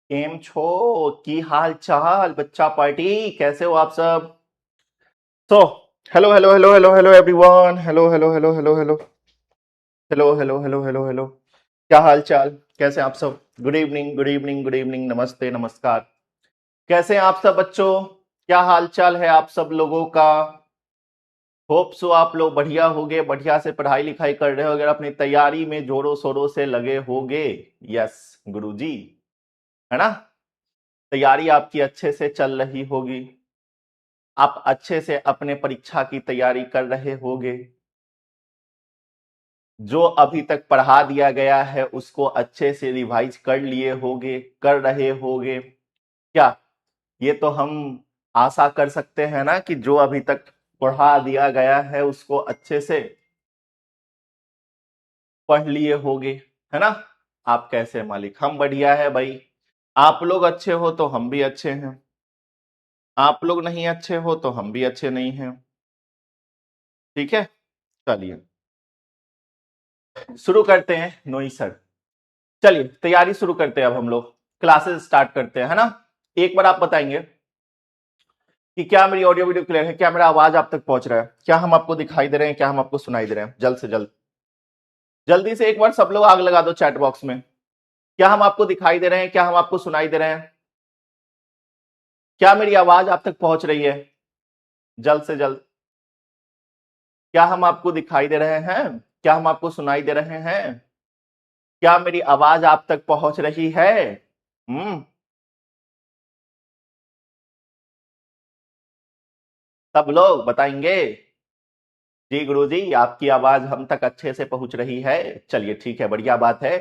केम छो की हाल चाल बच्चा पार्टी कैसे हो आप सब। So hello hello hello hello hello everyone, hello hello hello hello hello hello hello hello hello hello. क्या हाल चाल, कैसे हैं आप सब? Good evening good evening good evening, नमस्ते नमस्कार। कैसे हैं आप सब बच्चों? क्या हाल चाल है आप सब लोगों का? होप सो आप लोग बढ़िया होगे, बढ़िया से पढ़ाई लिखाई कर रहे हो, अगर अपनी तैयारी में जोरों शोरों से लगे होगे। यस गुरुजी, है ना? तैयारी आपकी अच्छे से चल रही होगी, आप अच्छे से अपने परीक्षा की तैयारी कर रहे होगे, जो अभी तक पढ़ा दिया गया है उसको अच्छे से रिवाइज कर लिए होगे, कर रहे होगे क्या? ये तो हम आशा कर सकते हैं ना कि जो अभी तक पढ़ा दिया गया है उसको अच्छे से पढ़ लिए होगे, है ना? आप कैसे हैं मालिक? हम बढ़िया है भाई। आप लोग अच्छे हो तो हम भी अच्छे हैं, आप लोग नहीं अच्छे हो तो हम भी अच्छे नहीं हैं। ठीक है, चलिए शुरू करते हैं नोई सर। चलिए तैयारी शुरू करते हैं, अब हम लोग क्लासेस स्टार्ट करते हैं, है ना? एक बार आप बताएंगे कि क्या मेरी ऑडियो वीडियो क्लियर है, क्या मेरा आवाज आप तक पहुंच रहा है, क्या हम आपको दिखाई दे रहे हैं, क्या हम आपको सुनाई दे रहे हैं? जल्द से जल्द जल्दी से एक बार सब लोग आग लगा दो चैट बॉक्स में। क्या हम आपको दिखाई दे रहे हैं, क्या हम आपको सुनाई दे रहे हैं, क्या मेरी आवाज आप तक पहुंच रही है? जल्द से जल्द। क्या हम आपको दिखाई दे रहे हैं, क्या हम आपको सुनाई दे रहे हैं, क्या मेरी आवाज आप तक पहुंच रही है? हम्म, सब लोग बताएंगे। जी गुरुजी, आपकी आवाज हम तक अच्छे से पहुंच रही है। चलिए ठीक है, बढ़िया बात है।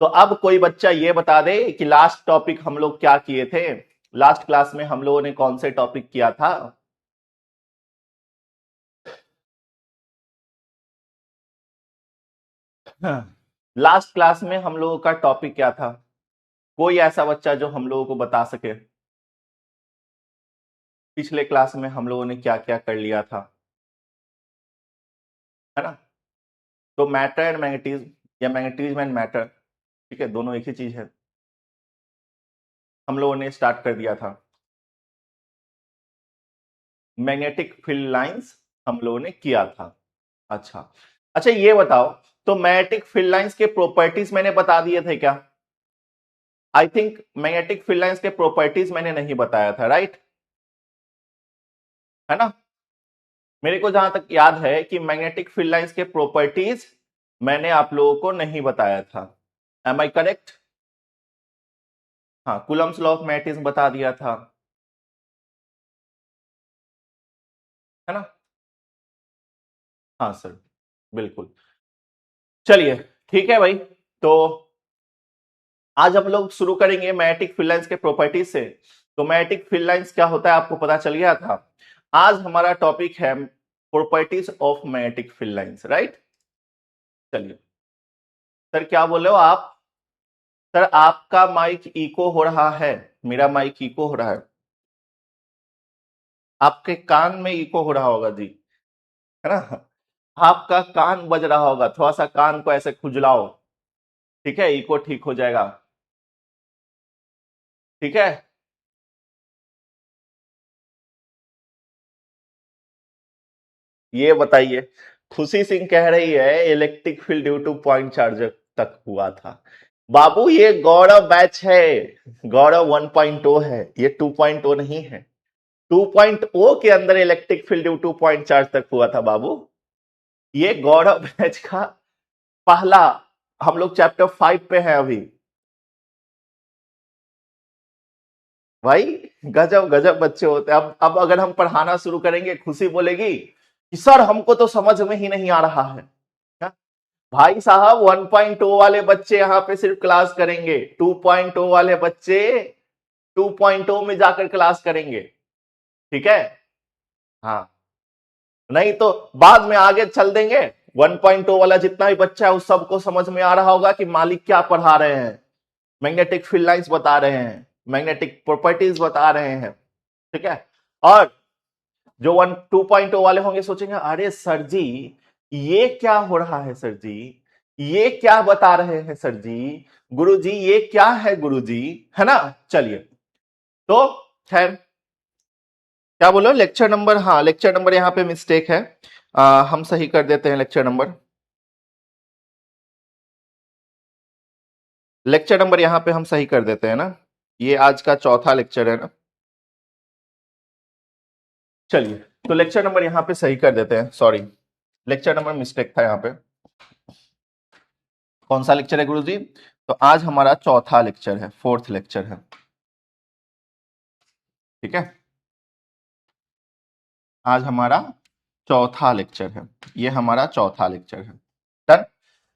तो अब कोई बच्चा ये बता दे कि लास्ट टॉपिक हम लोग क्या किए थे, लास्ट क्लास में हम लोगों ने कौन से टॉपिक किया था? लास्ट क्लास में हम लोगों का टॉपिक क्या था? कोई ऐसा बच्चा जो हम लोगों को बता सके पिछले क्लास में हम लोगों ने क्या क्या कर लिया था, है ना? तो मैटर एंड मैग्नेटिज्म या मैग्नेटिज्म एंड मैटर, ठीक है, दोनों एक ही चीज है, हम लोगों ने स्टार्ट कर दिया था। मैग्नेटिक फील्ड लाइंस हम लोगों ने किया था। अच्छा, अच्छा ये बताओ, तो मैग्नेटिक फील्ड लाइंस के प्रॉपर्टीज मैंने बता दिए थे क्या? I think magnetic field lines के प्रॉपर्टीज मैंने नहीं बताया था, राइट? है ना? मेरे को जहां तक याद है कि मैग्नेटिक फील्ड लाइंस के प्रॉपर्टीज मैंने आप लोगों को नहीं बताया था। Am I correct? हाँ, कूलम्स लॉ ऑफ मैग्नेटिज्म बता दिया था, है ना? हाँ सर, बिल्कुल। चलिए ठीक है भाई, तो आज हम लोग शुरू करेंगे मैग्नेटिक फील्ड लाइंस के प्रॉपर्टीज से। तो मैग्नेटिक फील्ड लाइंस क्या होता है आपको पता चल गया था। आज हमारा टॉपिक है properties of magnetic field lines, right? चलिए सर, क्या बोल रहे हो आप? सर आपका माइक इको हो रहा है, मेरा माइक इको हो रहा है, आपके कान में इको हो रहा होगा जी, है ना? आपका कान बज रहा होगा, थोड़ा सा कान को ऐसे खुजलाओ, ठीक है, इको ठीक हो जाएगा। ठीक है, ये बताइए, खुशी सिंह कह रही है electric field due two point charge तक हुआ था। बाबू ये गौरव बैच है, गौरव 1.0 है, ये 2.0 नहीं है। 2.0 के अंदर electric field due two point charge तक हुआ था बाबू। ये गौरव बैच का पहला, हम लोग चैप्टर 5 पे हैं अभी। भाई गजब गजब बच्चे होते हैं। अब अगर हम पढ़ाना शुरू करेंगे, खुशी बोलेगी कि सर हमको तो समझ में ही नहीं आ रहा है। क्या? भाई साहब 1.0 वाले बच्चे यहाँ पे सिर्फ क्लास करेंगे, 2.0 वाले बच्चे 2.0 में जाकर क्लास करेंगे। ठीक है, हाँ, नहीं तो बाद में आगे चल देंगे। 1.0 वाला जितना भी बच्चा है उस सबको समझ में आ रहा होगा कि मालिक क्या पढ़ा रहे हैं, मैग्नेटिक फील्ड लाइंस बता रहे हैं, मैग्नेटिक प्रॉपर्टीज बता रहे हैं। ठीक है, और जो 2.0 वाले होंगे सोचेंगे अरे सर जी ये क्या हो रहा है सर जी, ये क्या बता रहे हैं सर जी? गुरुजी ये क्या है गुरुजी? है ना? चलिए, तो खैर क्या बोलो, लेक्चर नंबर, हाँ लेक्चर नंबर यहां पे मिस्टेक है। हम सही कर देते हैं लेक्चर नंबर। लेक्चर नंबर यहां पे हम सही कर देते हैं ना। ये आज का चौथा लेक्चर है ना। चलिए, तो लेक्चर नंबर यहां पे सही कर देते हैं। सॉरी, लेक्चर नंबर मिस्टेक था यहां पे। कौन सा लेक्चर है गुरुजी? तो आज हमारा चौथा लेक्चर है, फोर्थ लेक्चर है। ठीक है, आज हमारा चौथा लेक्चर है। ये हमारा चौथा लेक्चर है। डन।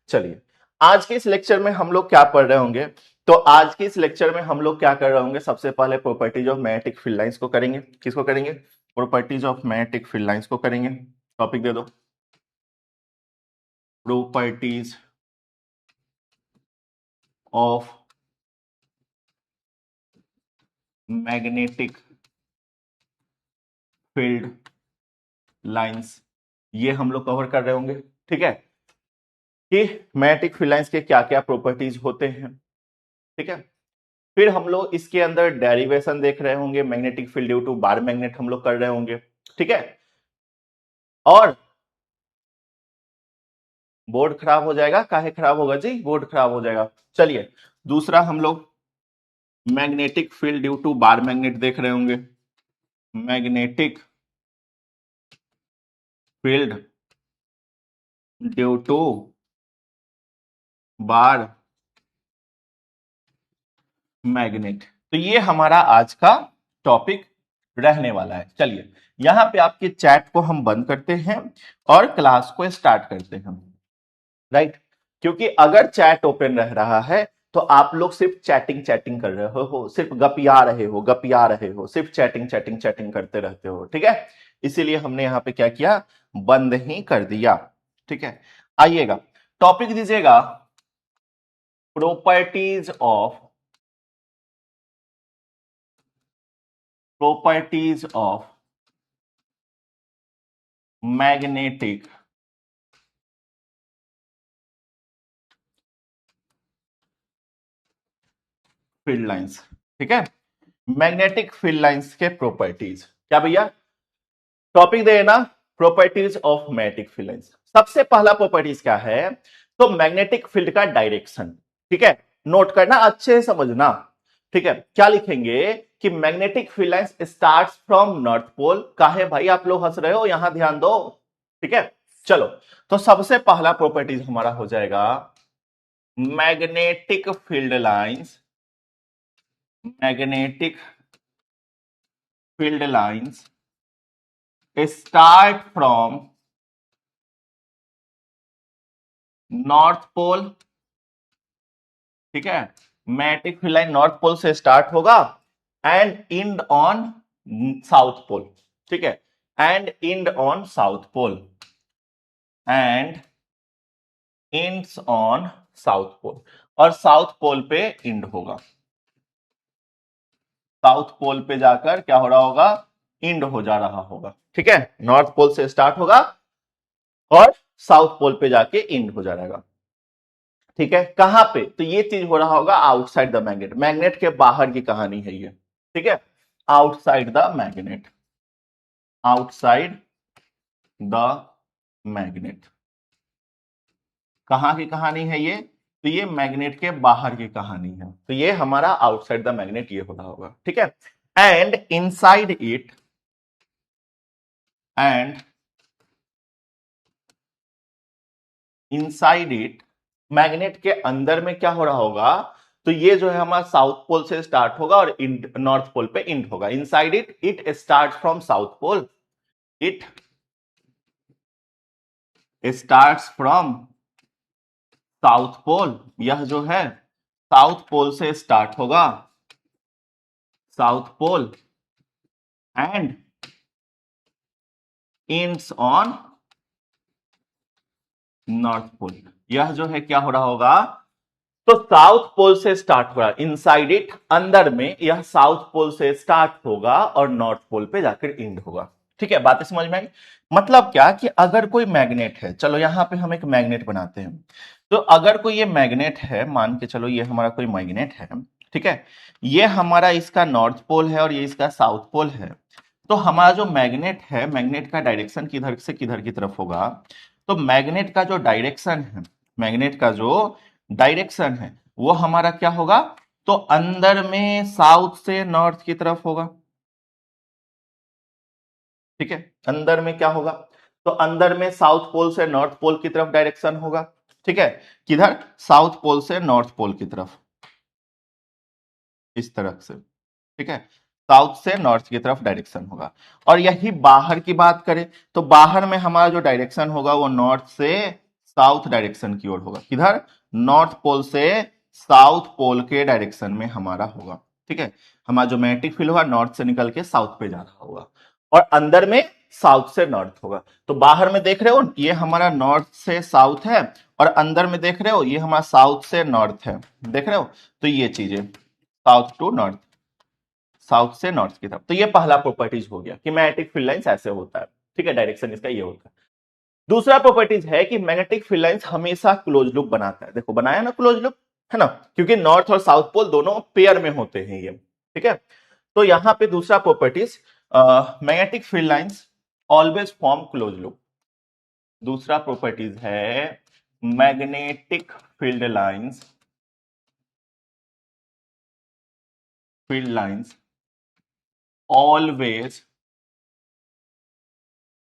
चलिए, आज के इस लेक्चर में हम लोग क्या पढ़ रहे होंगे? तो आज के इस लेक्चर में हम लोग क्या कर रहे होंगे? सबसे पहले properties of magnetic field lines को करेंगे। किसको करेंगे? Properties of magnetic field lines को करेंगे। टॉपिक दे दो, properties of magnetic field lines, ये हम लोग कवर कर रहे होंगे। ठीक है, कि मैग्नेटिक फील्ड लाइंस के क्या क्या प्रॉपर्टीज होते हैं। ठीक है, फिर हम लोग इसके अंदर डेरिवेशन देख रहे होंगे, magnetic field due to bar magnet हम लोग कर रहे होंगे। ठीक है, और बोर्ड खराब हो जाएगा। काहे खराब होगा जी? बोर्ड खराब हो जाएगा। चलिए, दूसरा हम लोग magnetic field due to bar magnet देख रहे होंगे। Magnetic field due to bar magnet, तो ये हमारा आज का टॉपिक रहने वाला है। चलिए, यहां पे आपके चैट को हम बंद करते हैं और क्लास को स्टार्ट करते हैं। राइट, क्योंकि अगर चैट ओपन रह रहा है तो आप लोग सिर्फ चैटिंग चैटिंग कर रहे हो, सिर्फ गपिया रहे हो, गपिया रहे हो, सिर्फ चैटिंग चैटिंग चैटिंग करते रहते हो। ठीक है, इसीलिए हमने यहां पे क्या किया? बंद ही कर दिया। ठीक है, आइएगा, टॉपिक दीजिएगा properties of magnetic field lines. ठीक है, मैग्नेटिक फील्ड लाइंस के प्रॉपर्टीज क्या भैया? टॉपिक देना, properties of magnetic field lines. सबसे पहला प्रॉपर्टीज क्या है? तो मैग्नेटिक फील्ड का डायरेक्शन। ठीक है, नोट करना, अच्छे से समझना। ठीक है, क्या लिखेंगे कि magnetic field lines starts from north pole. काहे भाई आप लोग हंस रहे हो? यहां ध्यान दो। ठीक है, चलो, तो सबसे पहला प्रॉपर्टीज हमारा हो जाएगा magnetic field lines. Magnetic field lines start from north pole. ठीक है, magnetic field line north pole से स्टार्ट होगा and end on south pole. ठीक है, and end on south pole, and ends on south pole, और south पोल पे end होगा। South पोल पे जाकर क्या हो रहा होगा? इंड हो जा रहा होगा। ठीक है, नॉर्थ पोल से स्टार्ट होगा और साउथ पोल पे जाके इंड हो जाएगा। ठीक है, कहां पे? तो ये चीज हो रहा होगा आउटसाइड द मैग्नेट। मैग्नेट के बाहर की कहानी है ये। ठीक है, outside the magnet, outside the magnet. कहां की कहानी है ये? तो ये मैग्नेट के बाहर की कहानी है। तो ये हमारा आउटसाइड द मैग्नेट ये हो रहा होगा। ठीक है, and inside it, and inside it, magnet के अंदर में क्या हो रहा होगा? तो ये जो है हमारा साउथ पोल से स्टार्ट होगा और नॉर्थ पोल पे इंड होगा। Inside it, it start from south pole, it starts from south pole. यह जो है साउथ पोल से स्टार्ट होगा, south pole, and ends on north pole. यह जो है क्या हो रहा होगा? तो साउथ पोल से स्टार्ट हो रहा है, इनसाइड इट, अंदर में यह साउथ पोल से स्टार्ट होगा और नॉर्थ पोल पे जाकर इंड होगा। ठीक है, बातें समझ में आई? मतलब क्या कि अगर कोई मैग्नेट है, चलो यहां पे हम एक मैग्नेट बनाते हैं। तो अगर कोई ये मैग्नेट है, मान के चलो ये हमारा कोई मैग्नेट है, ठीक है, ये हमारा इसका नॉर्थ पोल है और ये इसका साउथ पोल है। तो हमारा जो मैग्नेट है, मैग्नेट का डायरेक्शन किधर से किधर की तरफ होगा? तो मैग्नेट का जो डायरेक्शन है, मैग्नेट का जो डायरेक्शन है वो हमारा क्या होगा? तो अंदर में साउथ से नॉर्थ की तरफ होगा। ठीक है, अंदर में क्या होगा? तो अंदर में साउथ पोल से नॉर्थ पोल की तरफ डायरेक्शन होगा। ठीक है, किधर? साउथ पोल से नॉर्थ पोल की तरफ, इस तरफ से। ठीक है, साउथ से नॉर्थ की तरफ डायरेक्शन होगा। और यही बाहर की बात करें तो बाहर में हमारा जो डायरेक्शन होगा वो नॉर्थ से साउथ डायरेक्शन की ओर होगा। किधर? नॉर्थ पोल से साउथ पोल के डायरेक्शन में हमारा होगा। ठीक है, हमारा जो मैग्नेटिक फील्ड होगा नॉर्थ से निकल के साउथ पे जा रहा होगा और अंदर में साउथ से नॉर्थ होगा। तो बाहर में देख रहे हो ये हमारा नॉर्थ से साउथ है और अंदर में देख रहे हो ये हमारा साउथ से नॉर्थ है। देख रहे हो? तो ये चीजें साउथ टू नॉर्थ, साउथ से नॉर्थ की तरफ। तो ये पहला प्रॉपर्टीज हो गया कि मैग्नेटिक फील्ड लाइंस ऐसे होता है। ठीक है, डायरेक्शन इसका ये होता है। दूसरा प्रॉपर्टीज है कि मैग्नेटिक फील्ड लाइंस हमेशा क्लोज लूप बनाता है। देखो बनाया ना क्लोज लूप, है ना, क्योंकि नॉर्थ और साउथ पोल दोनों पेयर में होते हैं ये। ठीक है, तो यहां पे दूसरा properties, magnetic field lines always form close loop. दूसरा प्रॉपर्टीज है magnetic field lines, field lines always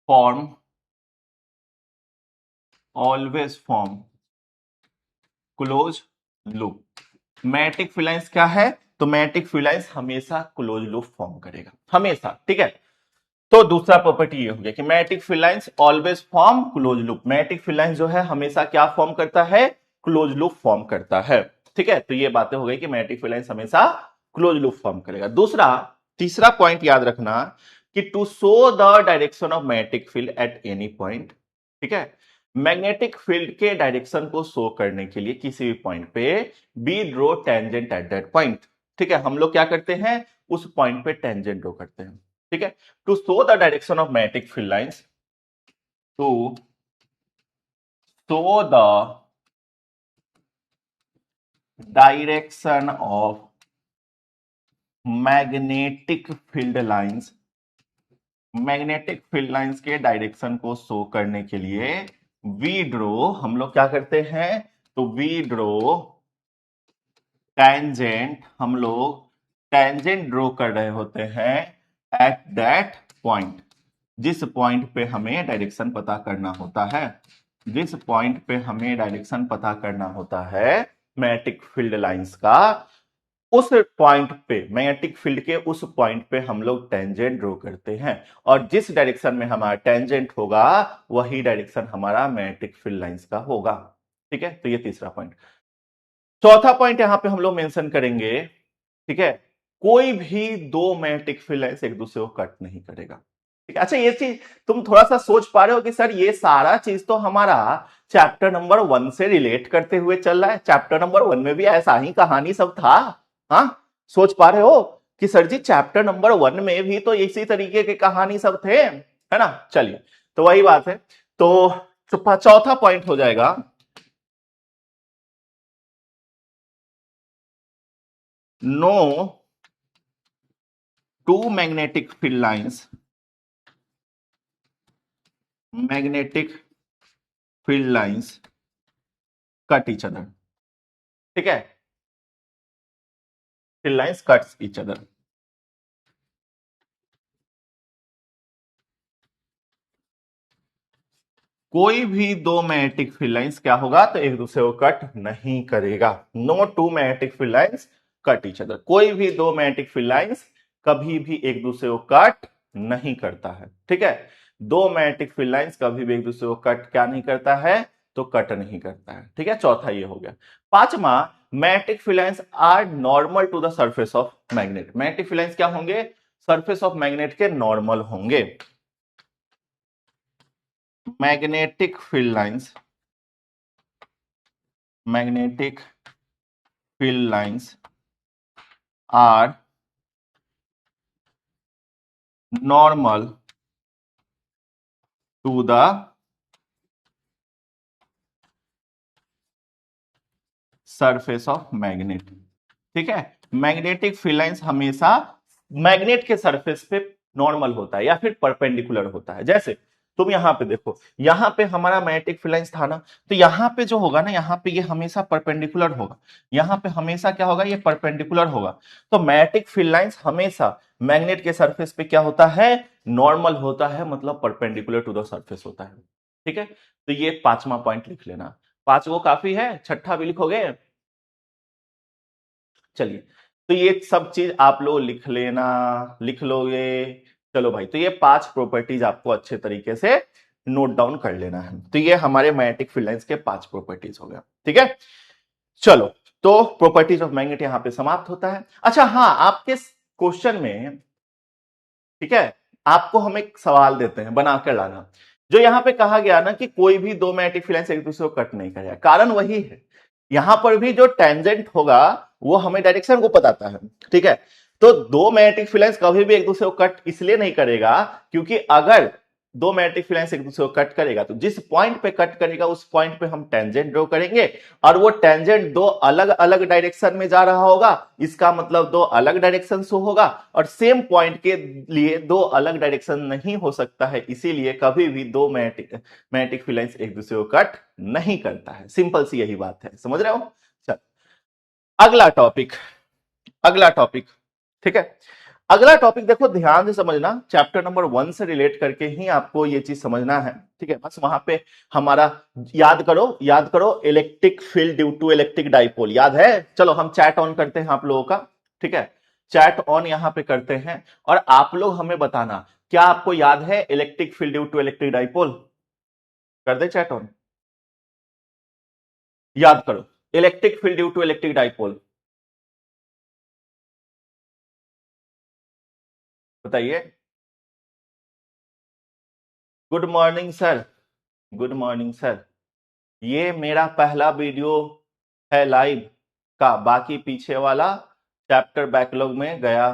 form, always form close loop. Magnetic field lines क्या है? तो मैग्नेटिक फील्ड लाइंस हमेशा क्लोज लूप फॉर्म करेगा, हमेशा। ठीक है, तो दूसरा प्रॉपर्टी ये हो गया कि magnetic field lines always form close loop. Magnetic field lines जो है हमेशा क्या फॉर्म करता है? क्लोज लूप फॉर्म करता है। ठीक है, तो ये बातें हो गई कि मैग्नेटिक फील्ड लाइंस हमेशा क्लोज लूप फॉर्म करेगा। दूसरा, तीसरा पॉइंट याद रखना कि to show the direction of magnetic field at any point. ठीक है, मैग्नेटिक फील्ड के डायरेक्शन को शो करने के लिए किसी भी पॉइंट पे we draw tangent at that point. ठीक है, हम लोग क्या करते हैं? उस पॉइंट पे टेंजेंट ड्रो करते हैं। ठीक है, to show the direction of magnetic field lines, to show the direction of magnetic field lines, magnetic field lines के डायरेक्शन को शो करने के लिए वी ड्रो, हम लोग क्या करते हैं? तो वी ड्रो टेंजेंट, हम लोग टेंजेंट ड्रो कर रहे होते हैं एट दैट पॉइंट, जिस पॉइंट पे हमें डायरेक्शन पता करना होता है। जिस पॉइंट पे हमें डायरेक्शन पता करना होता है मैग्नेटिक फील्ड लाइंस का, उस पॉइंट पे, मैग्नेटिक फील्ड के उस पॉइंट पे हम लोग टेंजेंट ड्रॉ करते हैं और जिस डायरेक्शन में हमारा टेंजेंट होगा वही डायरेक्शन हमारा मैग्नेटिक फील्ड लाइंस का होगा। ठीक है, तो ये तीसरा पॉइंट। चौथा पॉइंट यहां पे हम लोग मेंशन करेंगे। ठीक है, कोई भी दो मैग्नेटिक फील्ड लाइंस एक दूसरे को कट नहीं करेगा। ठीक है, अच्छा ये चीज तुम थोड़ा सा सोच पा रहे हो कि सर ये सारा चीज तो हमारा चैप्टर नंबर 1 से रिलेट करते हुए चल रहा है, चैप्टर नंबर 1 में भी ऐसा ही कहानी सब था। हाँ, सोच पा रहे हो कि सर जी चैप्टर नंबर 1 में भी तो इसी तरीके के कहानी सब थे, है ना? चलिए, तो वही बात है। तो चौथा पॉइंट हो जाएगा, no two magnetic field lines, magnetic field lines cut each other. ठीक है, field lines cuts each other. कोई भी दो मैग्नेटिक फील्ड लाइंस क्या होगा? तो एक दूसरे को कट नहीं करेगा। No two magnetic field lines cut each other. कोई भी दो मैग्नेटिक फील्ड लाइंस कभी भी एक दूसरे को कट नहीं करता है। ठीक है, दो मैग्नेटिक फील्ड लाइंस कभी भी एक दूसरे को कट क्या नहीं करता है? तो कट नहीं करता है। ठीक है, चौथा ये हो गया। पांचवा, magnetic field lines are normal to the surface of magnet. Magnetic field lines क्या होंगे? सरफेस ऑफ मैग्नेट के नॉर्मल होंगे। Magnetic field lines, magnetic field lines are normal to the surface of magnet. ठीक है, मैग्नेटिक फील्ड लाइंस हमेशा magnet के surface पे normal होता है या फिर परपेंडिकुलर होता है। जैसे तुम यहां पे देखो, यहां पे हमारा मैग्नेटिक फील्ड लाइंस था ना, तो यहां पे जो होगा ना, यहां पे ये हमेशा परपेंडिकुलर होगा, यहां पे हमेशा क्या होगा, ये परपेंडिकुलर होगा। तो मैग्नेटिक फील्ड लाइंस हमेशा मैग्नेट के सरफेस पे क्या होता है, नॉर्मल होता है, मतलब परपेंडिकुलर टू द सरफेस होता है। ठीक है, तो ये पांचवा पॉइंट लिख लेना। पांच वो काफी है, छठा भी लिखोगे? चलिए, तो ये सब चीज आप लोग लिख लेना, लिख लोगे। चलो भाई, तो ये पांच प्रॉपर्टीज आपको अच्छे तरीके से नोट डाउन कर लेना है। तो ये हमारे मैग्नेटिक फील्ड लाइंस के पांच प्रॉपर्टीज हो गया। ठीक है, चलो, तो प्रॉपर्टीज ऑफ मैग्नेट यहां पे समाप्त होता है। अच्छा हाँ, आपके क्वेश्चन में, ठीक है, आपको हम एक सवाल देते हैं, बनाकर लाना। जो यहां पे कहा गया ना कि कोई भी दो मैग्नेटिक फील्ड लाइंस एक दूसरे को कट नहीं करेगा, कारण वही है, यहां पर भी जो टेंजेंट होगा वो हमें डायरेक्शन को बताता है। ठीक है, तो दो मैग्नेटिक फील्ड लाइंस कभी भी एक दूसरे को कट इसलिए नहीं करेगा क्योंकि अगर दो मैग्नेटिक फील्ड लाइंस एक दूसरे को कट करेगा तो जिस पॉइंट पे कट करेगा उस पॉइंट पे हम टेंजेंट ड्रॉ करेंगे, और वो टेंजेंट दो अलग अलग डायरेक्शन में जा रहा होगा, इसका मतलब दो अलग डायरेक्शन शो होगा, और सेम पॉइंट के लिए दो अलग डायरेक्शन नहीं हो सकता है, इसीलिए कभी भी दो मैग्नेटिक फील्ड लाइंस एक दूसरे को कट नहीं करता है। सिंपल सी यही बात है, समझ रहे हो? चल, अगला टॉपिक, अगला टॉपिक। ठीक है, अगला टॉपिक देखो, ध्यान से समझना, चैप्टर नंबर 1 से रिलेट करके ही आपको ये चीज समझना है। ठीक है, बस वहां पे हमारा याद करो, याद करो, electric field due to electric dipole, याद है? चलो हम चैट ऑन करते हैं आप लोगों का। ठीक है, चैट ऑन यहां पे करते हैं, और आप लोग हमें बताना क्या आपको याद है electric field due to electric dipole. कर दे चैट ऑन, याद करो, electric field due to electric dipole, बताइए। Good morning sir, good morning sir. ये मेरा पहला वीडियो है लाइव का, बाकी पीछे वाला चैप्टर बैकलॉग में गया।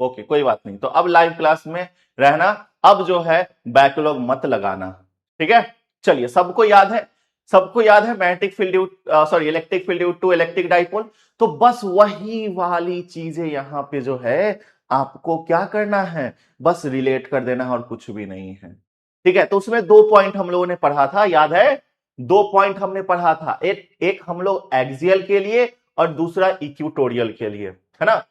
ओके, कोई बात नहीं, तो अब लाइव क्लास में रहना, अब जो है बैकलॉग मत लगाना। ठीक है, चलिए, सबको याद है, सबको याद है magnetic field due, sorry, electric field due to electric dipole. तो बस वही वाली चीजें यहां पे जो है आपको क्या करना है, बस रिलेट कर देना है और कुछ भी नहीं है। ठीक है, तो उसमें दो पॉइंट हम लोगों ने पढ़ा था, याद है? दो पॉइंट हमने पढ़ा था, एक हम लोग एक्सियल के लिए और दूसरा इक्वेटोरियल के लिए, है ना?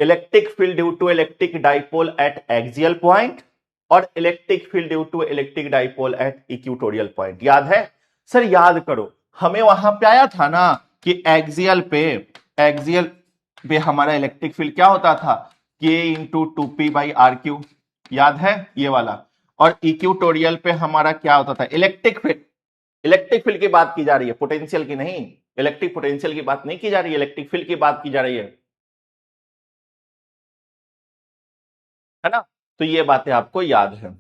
Electric field due to electric dipole at axial point और electric field due to electric dipole at equatorial point, याद है? सर याद करो, हमें वहां पे आया था ना कि एक्सियल पे हमारा इलेक्ट्रिक फील्ड क्या होता था, k into two p by r cube, याद है ये वाला? और इक्वेटोरियल पे हमारा क्या होता था, इलेक्ट्रिक फील्ड, इलेक्ट्रिक फील्ड की बात की जा रही है, पोटेंशियल की नहीं, इलेक्ट्रिक पोटेंशियल की बात नहीं की जा रही है, इलेक्ट्रिक फील्ड की बात की जा रही है ना? तो ये बातें आपको याद है।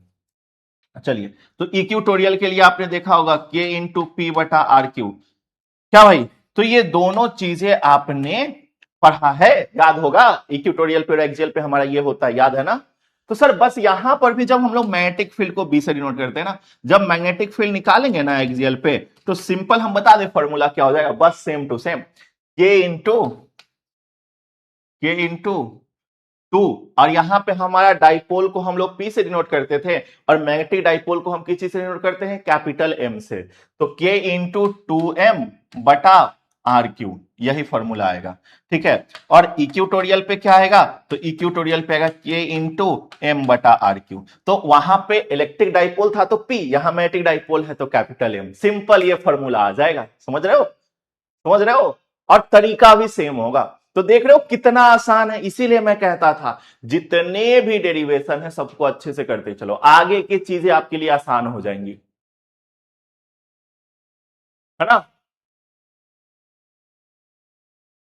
चलिए, तो इक्वेटोरियल के लिए आपने देखा होगा के इंटू पी बटा आर क्यू, क्या भाई? तो ये दोनों चीजें आपने पढ़ा है, याद होगा। इक्वेटोरियल पे और एक्सियल पे हमारा ये होता है, याद है ना? तो सर बस यहां पर भी जब हम लोग मैग्नेटिक फील्ड को बी से डिनोट करते हैं ना, जब मैग्नेटिक फील्ड निकालेंगे ना एक्सियल पे, तो सिंपल हम बता दें फॉर्मूला क्या हो जाएगा, बस सेम टू सेम, के इंटू टू, और यहां पे हमारा डाइपोल को हम लोग पी से डिनोट करते थे, और मैग्नेटिक डाइपोल को हम किस चीज से डिनोट करते हैं, कैपिटल एम से। तो के इंटू टू एम बटा आर क्यू, यही फॉर्मूला आएगा। ठीक है, और इक्वेटोरियल पे क्या आएगा, तो इक्वेटोरियल पे आएगा के इंटू एम बटा आर क्यू। तो वहां पे इलेक्ट्रिक डाइपोल था तो पी, यहां मैग्नेटिक डाइपोल है तो कैपिटल एम, सिंपल ये फॉर्मूला आ जाएगा। समझ रहे हो? समझ रहे हो? और तरीका भी सेम होगा। तो देख रहे हो कितना आसान है, इसीलिए मैं कहता था जितने भी डेरिवेशन है सबको अच्छे से करते चलो, आगे की चीजें आपके लिए आसान हो जाएंगी, है ना?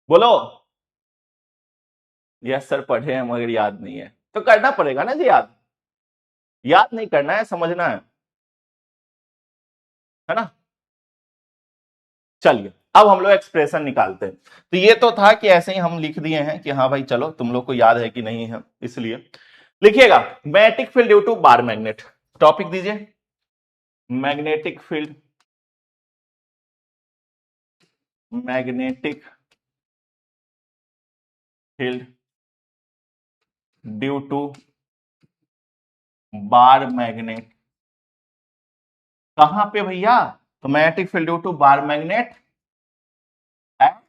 बोलो। यस सर, पढ़े हैं मगर याद नहीं है, तो करना पड़ेगा ना जी, याद, याद नहीं करना है, समझना है ना? चलिए, अब हम लोग एक्सप्रेशन निकालते हैं। तो ये तो था कि ऐसे ही हम लिख दिए हैं कि हाँ भाई चलो तुम लोग को याद है कि नहीं है, इसलिए लिखिएगा magnetic field due to bar magnet. Topic दीजिए। Magnetic field, magnetic field due to bar magnet. कहां पे भैया? तो magnetic field due to bar magnet at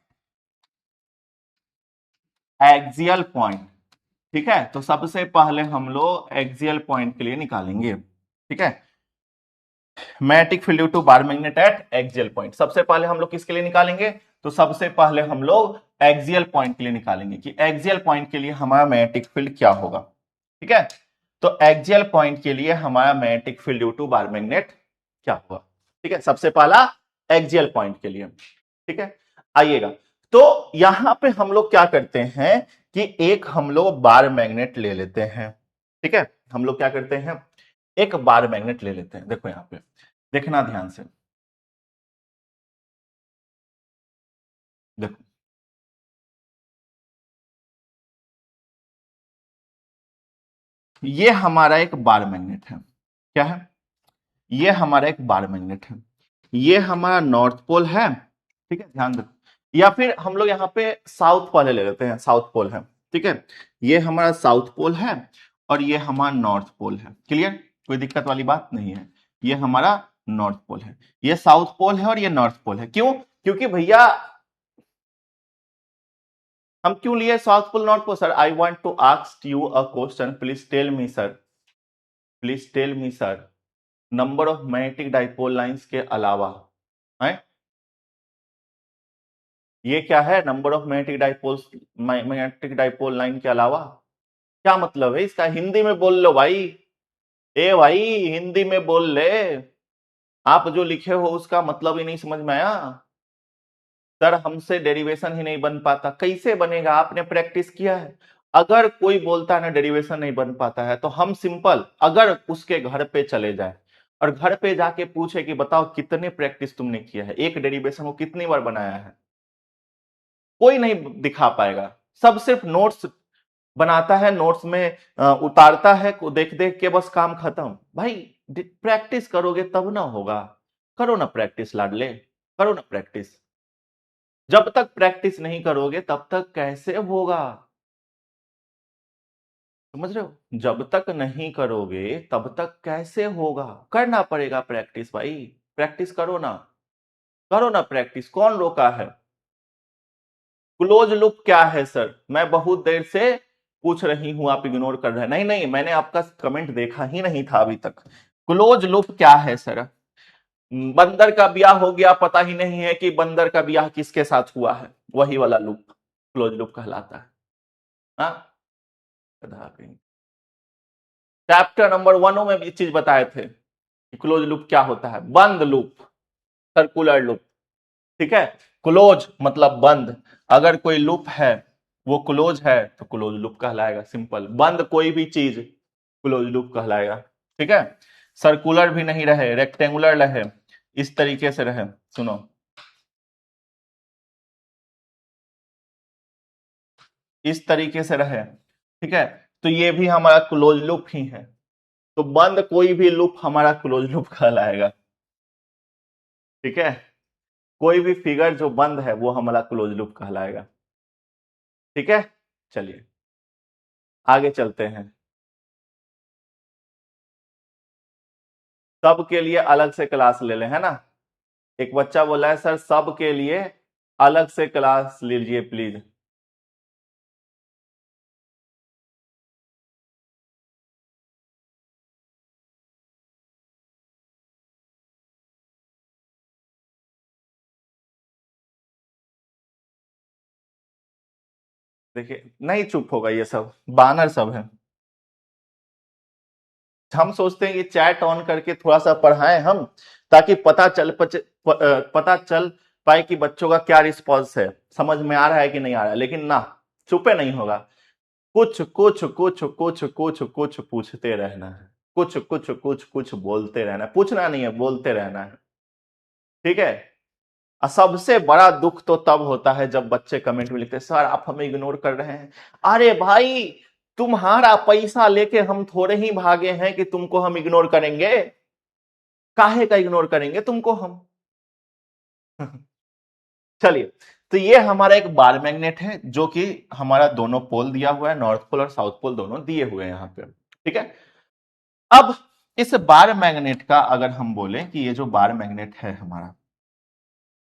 axial point. ठीक है, तो सबसे पहले हम लोग एक्सियल पॉइंट के लिए निकालेंगे। ठीक है, magnetic field due to bar magnet at axial point सबसे पहले हम लोग किसके लिए निकालेंगे? तो सबसे पहले हम लोग एक्सियल पॉइंट के लिए निकालेंगे कि एक्सियल पॉइंट के लिए हमारा मैग्नेटिक फील्ड क्या होगा। ठीक है, तो एक्सियल पॉइंट के लिए हमारा magnetic field due to bar magnet क्या होगा? ठीक है, सबसे पहला एक्सियल पॉइंट के लिए। ठीक है, आइएगा। तो यहां पे हम लोग क्या करते हैं कि एक हम लोग बार मैग्नेट ले लेते हैं। ठीक है, हम लोग क्या करते हैं, एक बार मैग्नेट ले लेते हैं। देखो यहां पे, देखना ध्यान से, देखो ये हमारा एक बार मैग्नेट है। क्या है? ये हमारा एक बार मैग्नेट है। ये हमारा नॉर्थ पोल है। ठीक है, ध्यान दो। या फिर हम लोग यहाँ पे साउथ पोल ले लेते हैं, साउथ पोल है। ठीक है, ये हमारा साउथ पोल है और ये हमारा नॉर्थ पोल है। क्लियर? कोई दिक्कत वाली बात नहीं है। ये हमारा नॉर्थ पोल है, ये साउथ पोल है और ये नॉर्थ पोल है। क्यों? क्योंकि भैया हम क्यों लिए south pole north pole? Sir I want to ask you a question, please tell me sir, please tell me sir, number of magnetic dipole lines के अलावा है, ये क्या है, number of magnetic dipoles, magnetic dipole line के अलावा क्या मतलब है इसका? हिंदी में बोल लो भाई, ए भाई हिंदी में बोल ले। आप जो लिखे हो उसका मतलब ही नहीं समझ में आया? सर हमसे डेरिवेशन ही नहीं बन पाता। कैसे बनेगा? आपने प्रैक्टिस किया है? अगर कोई बोलता है ना डेरिवेशन नहीं बन पाता है, तो हम सिंपल अगर उसके घर पे चले जाए और घर पे जाके पूछे कि बताओ कितने प्रैक्टिस तुमने किया है, एक डेरिवेशन को कितनी बार बनाया है, कोई नहीं दिखा पाएगा। सब सिर्फ नोट्स बनाता है, नोट्स में उतारता है, को देख देख के बस काम खत्म। भाई प्रैक्टिस करोगे तब ना होगा। करो ना प्रैक्टिस लाडले, करो ना प्रैक्टिस। जब तक प्रैक्टिस नहीं करोगे तब तक कैसे होगा? समझ रहे हो? जब तक नहीं करोगे तब तक कैसे होगा? करना पड़ेगा प्रैक्टिस भाई। प्रैक्टिस करो ना, करो ना प्रैक्टिस, कौन रोका है? क्लोज लूप क्या है सर? मैं बहुत देर से पूछ रही हूं, आप इग्नोर कर रहे हैं। नहीं नहीं, मैंने आपका कमेंट देखा ही नहीं था अभी तक। क्लोज लूप क्या है सर? बंदर का ब्याह हो गया, पता ही नहीं है कि बंदर का ब्याह किसके साथ हुआ है, वही वाला लूप क्लोज लूप कहलाता है। हाँ, चैप्टर नंबर 1 में भी ये चीज बताए थे कि क्लोज लूप क्या होता है। बंद लूप, सर्कुलर लूप। ठीक है, क्लोज मतलब बंद। अगर कोई लूप है वो क्लोज है तो क्लोज लूप कहलाएगा। सिंपल, बंद कोई भी चीज क्लोज लूप कहलाएगा। ठीक है, सर्कुलर भी नहीं रहे, रेक्टेंगुलर रहे, इस तरीके से रहे। सुनो, इस तरीके से रहे। ठीक है, तो ये भी हमारा क्लोज लूप ही है। तो बंद कोई भी लूप हमारा क्लोज लूप कहलाएगा। ठीक है, कोई भी फिगर जो बंद है वो हमारा क्लोज लूप कहलाएगा। ठीक है, चलिए आगे चलते हैं। सबके लिए अलग से क्लास ले लें, है ना? एक बच्चा बोला है सर सबके लिए अलग से क्लास लीजिए प्लीज। देखिए नहीं चुप होगा, ये सब बानर सब है। हम सोचते हैं कि चैट ऑन करके थोड़ा सा पढ़ाएं हम, ताकि पता चल पाए कि बच्चों का क्या रिस्पॉन्स है, समझ में आ रहा है कि नहीं आ रहा है। लेकिन ना, चुपे नहीं होगा। कुछ कुछ कुछ कुछ कुछ कुछ पूछते रहना है, कुछ कुछ कुछ कुछ बोलते रहना है। पूछना नहीं है, बोलते रहना है। ठीक है, और सबसे बड़ा दुख तो तब होता है जब बच्चे कमेंट में लिखते हैं सर आप हमें इग्नोर कर रहे हैं। अरे भाई, तुम्हारा पैसा लेके हम थोड़े ही भागे हैं कि तुमको हम इग्नोर करेंगे। काहे का इग्नोर करेंगे तुमको हम। चलिए, तो ये हमारा एक बार मैग्नेट है जो कि हमारा दोनों पोल दिया हुआ है, नॉर्थ पोल और साउथ पोल दोनों दिए हुए हैं यहां पे। ठीक है, अब इस बार मैग्नेट का अगर हम बोलें कि ये जो बार मैग्नेट है हमारा,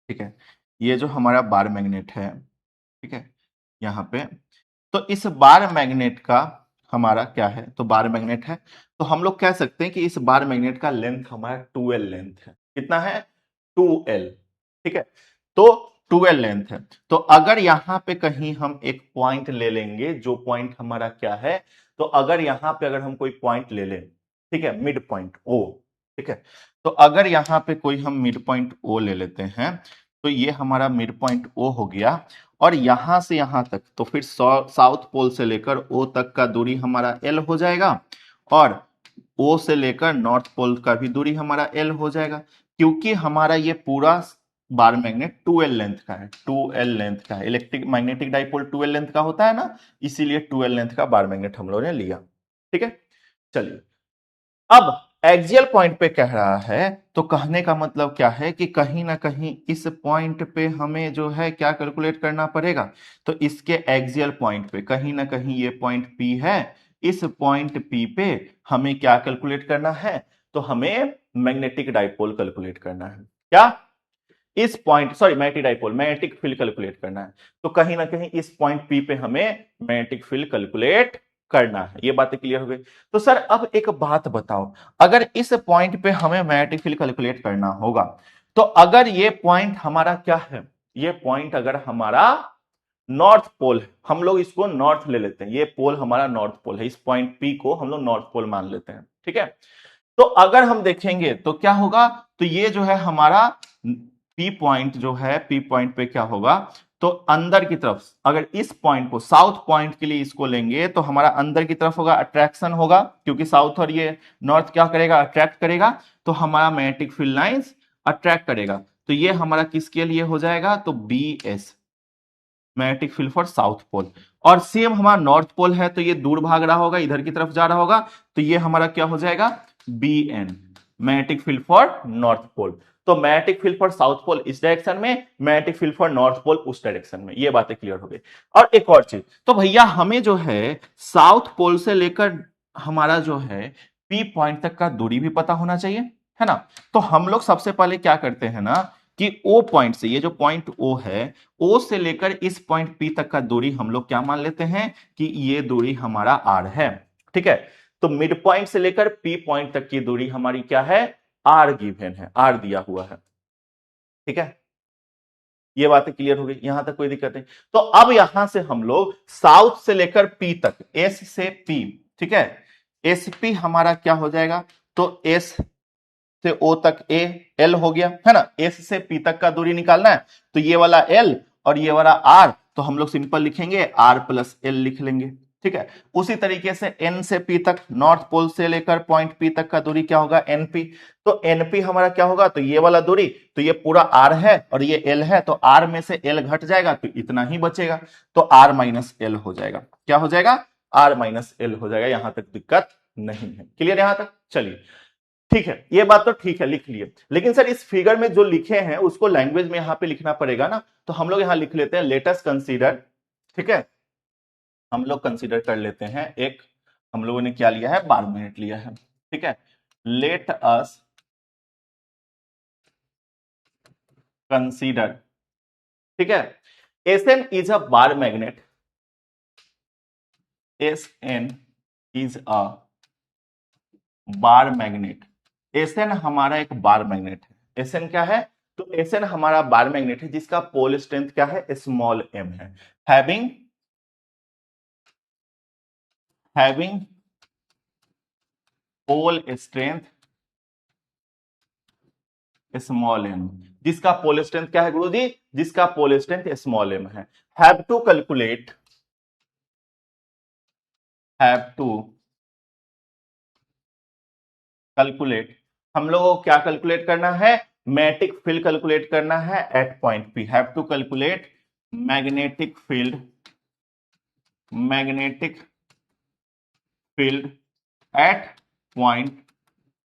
ठीक है, ये जो हमारा बार मैग्नेट है, ठीक है, यहां पे, तो इस बार मैग्नेट का हमारा क्या है, तो बार मैग्नेट है, तो हम लोग कह सकते हैं कि इस बार मैग्नेट का लेंथ हमारा 2L लेंथ है। कितना है? 2L। ठीक है, तो 2L लेंथ है। तो अगर यहां पे कहीं हम एक पॉइंट ले लेंगे, जो पॉइंट हमारा क्या है, तो अगर यहां पे अगर हम कोई पॉइंट ले लें, ठीक है, मिड पॉइंट O, ठीक है, तो अगर यहां पे कोई हम मिड पॉइंट O ले लेते हैं, तो ये हमारा मिड पॉइंट O हो गया, और यहां से यहां तक तो फिर साउथ पोल से लेकर O तक का दूरी हमारा L हो जाएगा, और O से लेकर नॉर्थ पोल का भी दूरी हमारा L हो जाएगा, क्योंकि हमारा ये पूरा बार मैग्नेट 2L लेंथ का है। 2L लेंथ का है, electric magnetic dipole 2L length का होता है ना, इसीलिए 2L लेंथ का बार मैग्नेट हम लोगों ने लिया। ठीक है, चलिए, अब एक्सियल पॉइंट पे कह रहा है, तो कहने का मतलब क्या है कि कहीं ना कहीं इस पॉइंट पे हमें जो है क्या कैलकुलेट करना पड़ेगा, तो इसके एक्सियल पॉइंट पे कहीं ना कहीं ये पॉइंट P है, इस पॉइंट P पे हमें क्या कैलकुलेट करना है, तो हमें मैग्नेटिक डाइपोल कैलकुलेट करना है। क्या? इस point, sorry, magnetic dipole, magnetic field calculate करना है। तो कहीं ना कहीं इस पॉइंट P पे हमें मैग्नेटिक फील्ड कैलकुलेट करना है। ये बातें क्लियर हो गई। तो सर अब एक बात बताओ, अगर इस पॉइंट पे हमें मैग्नेटिक फील्ड कैलकुलेट करना होगा, तो अगर ये पॉइंट हमारा क्या है, ये पॉइंट अगर हमारा नॉर्थ पोल है, हम लोग इसको नॉर्थ ले लेते हैं, ये पोल हमारा नॉर्थ पोल है, इस पॉइंट P को हम लोग नॉर्थ पोल मान लेते हैं। ठीक है, तो अगर हम देखेंगे तो क्या होगा, तो ये जो है हमारा P पॉइंट जो है, P पॉइंट पे क्या होगा, तो अंदर की तरफ, अगर इस पॉइंट को साउथ पॉइंट के लिए इसको लेंगे, तो हमारा अंदर की तरफ होगा, अट्रैक्शन होगा, क्योंकि साउथ और ये नॉर्थ क्या करेगा, अट्रैक्ट करेगा, तो हमारा मैग्नेटिक फील्ड लाइंस अट्रैक्ट करेगा, तो ये हमारा किसके लिए हो जाएगा, तो BS, magnetic field for south pole. और सेम हमारा नॉर्थ पोल है, तो ये दूर भाग रहा होगा, इधर की तरफ जा रहा होगा, तो ये हमारा क्या हो जाएगा, BN, magnetic field for north pole. तो magnetic field for south pole इस डायरेक्शन में, magnetic field for north pole उस डायरेक्शन में। ये बातें क्लियर हो गई। और एक और चीज, तो भैया हमें जो है साउथ पोल से लेकर हमारा जो है P पॉइंट तक का दूरी भी पता होना चाहिए, है ना। तो हम लोग सबसे पहले क्या करते हैं ना, कि O पॉइंट से, ये जो पॉइंट O है, O से लेकर इस पॉइंट P तक का दूरी हम लोग क्या मान लेते हैं, कि ये दूरी हमारा R है। ठीक है, तो मिड पॉइंट से लेकर P पॉइंट तक की दूरी हमारी क्या है, R गिवन है, R दिया हुआ है। ठीक है, ये बातें क्लियर हो गई, यहां तक कोई दिक्कत नहीं। तो अब यहां से हम लोग साउथ से लेकर P तक, S से P, ठीक है, SP हमारा क्या हो जाएगा, तो S से O तक A, L हो गया, है ना। S से P तक का दूरी निकालना है, तो ये वाला L और ये वाला R, तो हम लोग सिंपल लिखेंगे R प्लस L लिख लेंगे। ठीक है, उसी तरीके से N से P तक, नॉर्थ पोल से लेकर पॉइंट P तक का दूरी क्या होगा, NP। तो NP हमारा क्या होगा, तो ये वाला दूरी, तो ये पूरा R है और ये L है, तो R में से L घट जाएगा, तो इतना ही बचेगा, तो R माइनस L हो जाएगा। क्या हो जाएगा, R माइनस L हो जाएगा। यहां तक दिक्कत नहीं है, क्लियर यहां तक। चलिए, ठीक है, ये बात तो ठीक है, लिख लिए। लेकिन सर इस फिगर में जो लिखे हैं उसको लैंग्वेज में यहां पे लिखना पड़ेगा ना, तो हम लोग यहां लिख लेते हैं, लेटस कंसीडर। ठीक है, हम लोग कंसीडर कर लेते हैं एक, हम लोगों ने क्या लिया है, 12 मिनट लिया है। ठीक है, लेट अस कंसीडर, ठीक है, SN is a bar magnet, SN is a bar magnet. SN हमारा एक बार मैग्नेट है। SN क्या है, तो SN हमारा बार मैग्नेट है जिसका पोल स्ट्रेंथ क्या है, स्मॉल m है, having having pole strength small m, जिसका पोल स्ट्रेंथ क्या है गुरुजी, जिसका पोल स्ट्रेंथ स्मॉल m है। Have to calculate, have to calculate, हम लोगों को क्या कैलकुलेट करना है, मैग्नेटिक फील्ड कैलकुलेट करना है at point P। Have to calculate magnetic field, magnetic field at point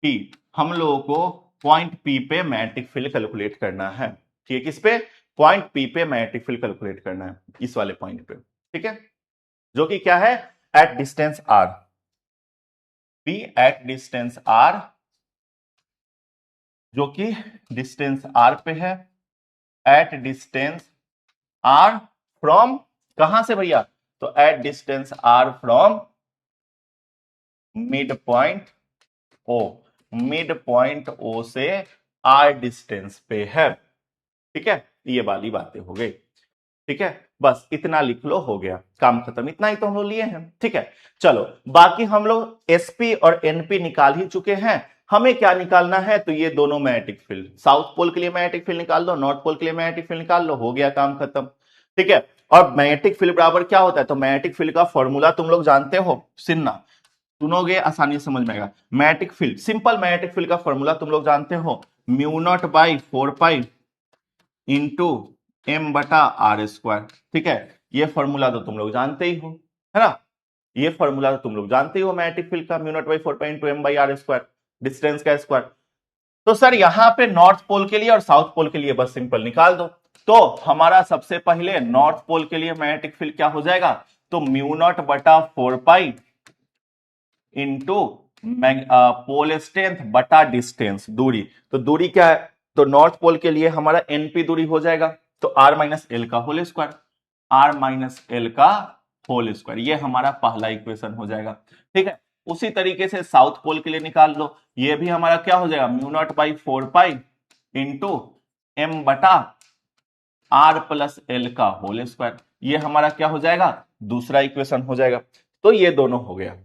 P. हम लोगों को पॉइंट पी पे मैग्नेटिक फील्ड कैलकुलेट करना है। ठीक है, किस पे? पॉइंट पी पे मैग्नेटिक फील्ड कैलकुलेट करना है, इस वाले पॉइंट पे। ठीक है, जो कि क्या है? At distance R. P at distance R, जो कि डिस्टेंस आर पे है। एट डिस्टेंस आर फ्रॉम, कहां से भैया? तो at distance R from mid point O. Mid point O से आर डिस्टेंस पे है। ठीक है, ये वाली बातें हो गई। ठीक है, बस इतना लिख लो, हो गया काम खत्म। इतना ही तो हम लोग लिए हैं। ठीक है, चलो बाकी हम लोग एसपी और एनपी निकाल ही चुके हैं। हमें क्या निकालना है? तो ये दोनों मैग्नेटिक फील्ड, साउथ पोल के लिए मैग्नेटिक फील्ड निकाल लो, नॉर्थ पोल के लिए मैग्नेटिक फील्ड निकाल लो, हो गया काम खत्म। ठीक है, और मैग्नेटिक फील्ड बराबर क्या होता है? तो मैग्नेटिक फील्ड का फॉर्मूला तुम लोग जानते हो, सुनना, सुनोगे आसानी से समझ में आएगा। Magnetic field, simple magnetic field का फॉर्मूला तुम लोग जानते हो, mu not by 4 pi into M बटा आर स्क्वायर। ठीक है, ये फॉर्मूला तो तुम लोग जानते ही हो, है ना? ये फॉर्मूला तो तुम लोग जानते ही हो मैग्नेटिक फील्ड का, mu not by 4 pi into M by R square, distance का स्क्वायर। तो सर यहां पे नॉर्थ पोल के लिए और साउथ पोल के लिए बस सिंपल निकाल दो। तो हमारा सबसे पहले नॉर्थ पोल के लिए मैग्नेटिक फील्ड क्या हो जाएगा? तो म्यू नॉट बटा 4 पाई इंटू पोल स्ट्रेंथ बटा डिस्टेंस, दूरी। तो दूरी क्या है? तो नॉर्थ पोल के लिए हमारा एनपी दूरी हो जाएगा, तो आर माइनस एल का whole square. R minus L का होल स्क्वायर, ये हमारा पहला इक्वेशन हो जाएगा। ठीक है, उसी तरीके से साउथ पोल के लिए निकाल लो। ये भी हमारा क्या हो जाएगा? Mu not by 4 pi into M बटा आर प्लस एल का होल स्क्वायर, ये हमारा क्या हो जाएगा? दूसरा इक्वेशन हो जाएगा। तो ये दोनों हो गया।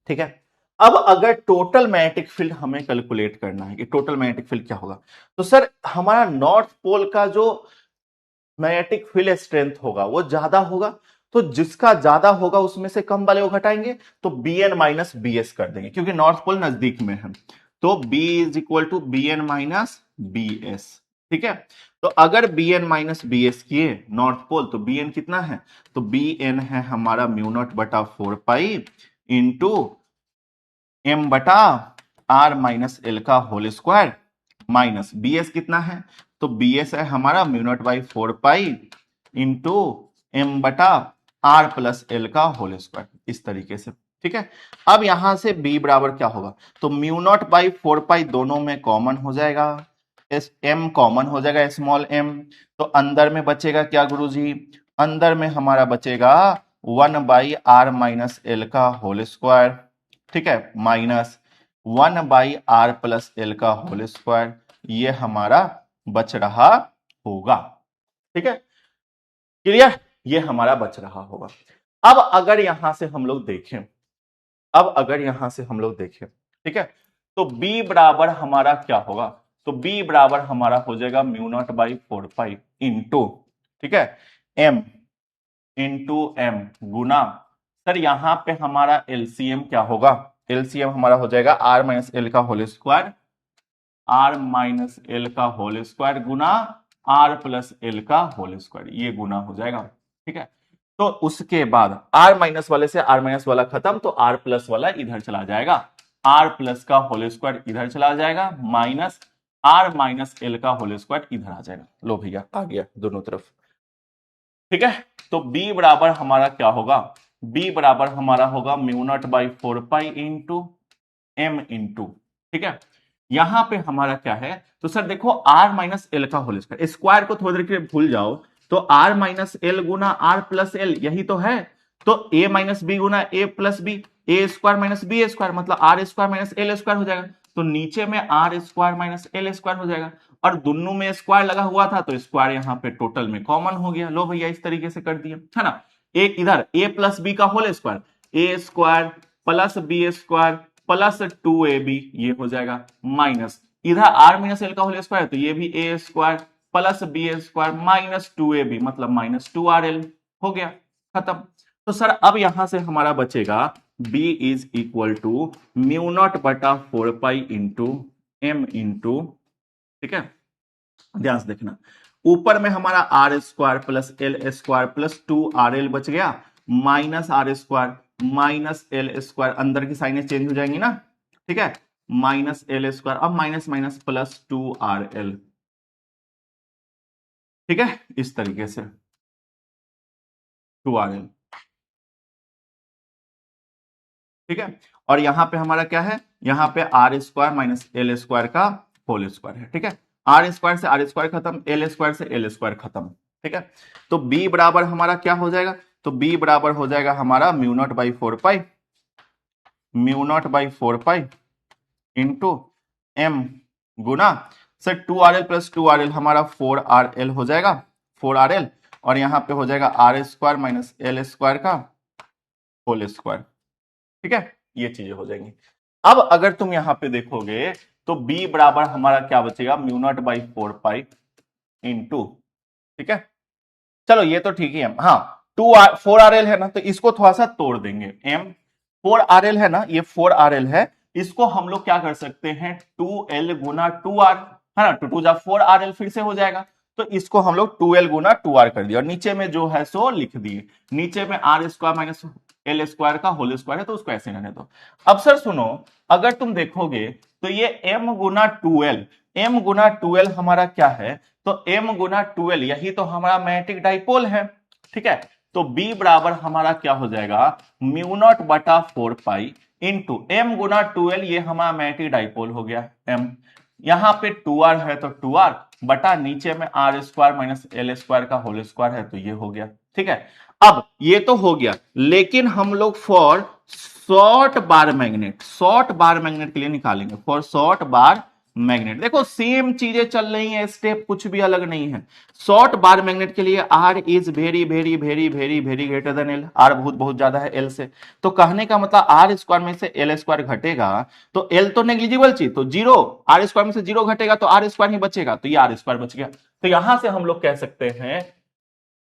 ठीक है, अब अगर टोटल मैग्नेटिक फील्ड हमें कैलकुलेट करना है कि टोटल मैग्नेटिक फील्ड क्या होगा, तो सर हमारा नॉर्थ पोल का जो मैग्नेटिक फील्ड स्ट्रेंथ होगा वो ज्यादा होगा, तो जिसका ज्यादा होगा उसमें से कम वाले को घटाएंगे, तो B N minus B S कर देंगे, क्योंकि नॉर्थ पोल नजदीक में है। तो B is equal to B N minus B S. ठीक है, तो अगर B N minus B S किए नॉर्थ पोल, तो बी एन कितना है? तो बी एन है हमारा म्यू नॉट बटा 4 पाई इंटू एम बटा आर माइनस एल का whole square, minus B S कितना है? तो बी एस है हमारा mu not by 4 pi into M बटा आर प्लस एल का होल स्क्वायर, इस तरीके से। ठीक है, अब यहां से बी बराबर क्या होगा? तो म्यू नॉट बाई 4 पाई दोनों में कॉमन हो जाएगा, एस एम कॉमन हो जाएगा, स्मॉल एम। तो अंदर में बचेगा क्या गुरुजी? अंदर में हमारा बचेगा 1/r-एल का होल स्क्वायर। ठीक है, माइनस 1/r+एल का होल स्क्वायर, ये हमारा बच रहा होगा। ठीक है, क्लियर? ये हमारा बच रहा होगा। अब अगर यहां से हम लोग देखें, अब अगर यहां से हम लोग देखें, ठीक है, तो b बराबर हमारा क्या होगा? तो b बराबर हमारा हो जाएगा mu not by 4 pi into, ठीक है, m इंटू एम गुना, सर यहां पे हमारा एलसीएम क्या होगा? एलसीएम हमारा हो जाएगा आर माइनस एल का whole square, R minus L का होल स्क्वायर गुना आर प्लस एल का होल स्क्वायर, ये गुना हो जाएगा। ठीक है, तो उसके बाद आर माइनस वाले से आर माइनस वाला खत्म, तो आर प्लस वाला इधर चला जाएगा, आर प्लस का होल स्क्वायर इधर चला जाएगा, माइनस आर माइनस एल का होल स्क्वायर इधर आ जाएगा। लो भैया आ गया दोनों तरफ। ठीक है, तो b बराबर हमारा क्या होगा? b बराबर हमारा होगा mu not by 4 pi into M into, ठीक है, यहां पे हमारा क्या है? तो सर देखो r माइनस एल का होल स्क्वायर, स्क्वायर को थोड़ी देर के लिए भूल जाओ, तो r माइनस एल गुना r प्लस एल, यही तो है। तो a माइनस बी गुना a plus B, A square minus B square, मतलब R square minus L square हो जाएगा। तो नीचे में R square minus L square हो जाएगा, और दोनों में स्क्वायर लगा हुआ था, तो स्क्वायर यहाँ पे टोटल में कॉमन हो गया। लो भैया इस तरीके से कर दिया, है ना? एक इधर a प्लस बी का whole square, A square plus B square plus 2ab, ये हो जाएगा, माइनस इधर आर माइनस एल का होल स्क्वायर, तो ये भी A square plus B square minus 2ab, मतलब माइनस 2rl, हो गया खत्म। तो सर अब यहां से हमारा बचेगा b is equal to mu not बटा 4 पाई इंटू एम इंटू, ठीक है, ध्यान से देखना, ऊपर में हमारा R square plus L square plus 2rl बच गया, minus R square minus L square, अंदर की साइनें चेंज हो जाएंगी ना, ठीक है, माइनस एल स्क्वायर, अब माइनस माइनस प्लस 2RL, ठीक है, इस तरीके से 2RL, ठीक है। और यहां पे हमारा क्या है, यहां पे R square minus L square का होल स्क्वायर है, ठीक है। आर स्क्वायर से आर स्क्वायर खत्म, एल स्क्वायर से एल स्क्वायर खत्म, ठीक है। तो बी बराबर हमारा क्या हो जाएगा, तो बी बराबर हो जाएगा हमारा mu not by 4 pi, mu not by 4 pi into M गुना सर 2RL प्लस 2RL हमारा 4RL हो जाएगा, 4RL, और यहां पे हो जाएगा R square minus L square का होल स्क्वायर, ठीक है, ये चीजें हो जाएंगी। अब अगर तुम यहां पे देखोगे तो b बराबर हमारा क्या बचेगा, mu naught by 4 pi into, ठीक है, चलो ये तो ठीक ही है, हाँ 4RL है ना, तो इसको थोड़ा सा तोड़ देंगे, m 4RL है ना, ये 4RL है, इसको हम लोग क्या कर सकते हैं 2L गुना 2R, है ना, 2 2 जा 4RL फिर से हो जाएगा, तो इसको हम लोग 2L गुना 2R कर दिया और नीचे में जो है सो लिख दिए, नीचे में R square minus L square का होल स्क्वायर है तो उसको ऐसे रहने दो। अब सर सुनो, अगर तुम देखोगे तो ये m गुना 2L, m गुना 2L हमारा क्या है, तो m गुना 2L यही तो हमारा मैग्नेटिक डाइपोल है, ठीक है। तो b बराबर हमारा क्या हो जाएगा, म्यू नॉट बटा 4 पाई इंटू एम गुना 2L, ये हमारा मैग्नेटिक डाइपोल हो गया m, यहां पे 2R है तो 2R बटा नीचे में R square minus L square का होल स्क्वायर है तो ये हो गया, ठीक है। अब ये तो हो गया, लेकिन हम लोग for short bar magnet, short bar magnet के लिए निकालेंगे, फॉर शॉर्ट बार मैग्नेट, देखो सेम चीजें चल रही हैं, स्टेप कुछ भी अलग नहीं है। शॉर्ट बार मैग्नेट के लिए R is very very very very very greater than L, R बहुत बहुत ज्यादा है एल से, तो कहने का मतलब आर स्क्वायर में से एल स्क्वायर घटेगा तो एल तो नेग्लिजिबल चीज, तो जीरो, आर स्क्वायर में से जीरो घटेगा तो आर स्क्वायर ही बचेगा, तो ये आर स्क्वायर बच गया। तो यहां से हम लोग कह सकते हैं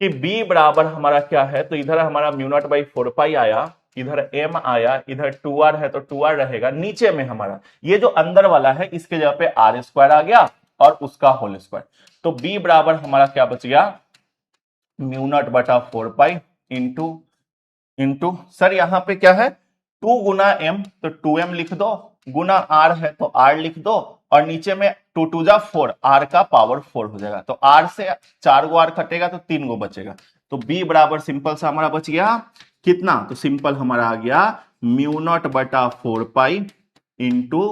कि b बराबर हमारा क्या है, तो इधर हमारा म्यू नॉट बाई 4 पाई आया, इधर m आया, इधर 2R है तो 2R रहेगा, नीचे में हमारा ये जो अंदर वाला है इसके जगह पे आर स्क्वायर आ गया और उसका होल स्क्वायर, तो b बराबर हमारा क्या बच गया, म्यू नॉट बटा 4 पाई इंटू इंटू सर यहां पे क्या है 2 गुना m, तो 2m लिख दो, गुना r है तो r लिख दो, और नीचे में 2 2 जा 4, r का पावर 4 हो जाएगा, तो r से 4 गो r कटेगा तो 3 गो बचेगा, तो b बराबर सिंपल सा हमारा बच गया कितना, तो सिंपल हमारा आ गया म्यू नॉट बटा 4 पाई इंटू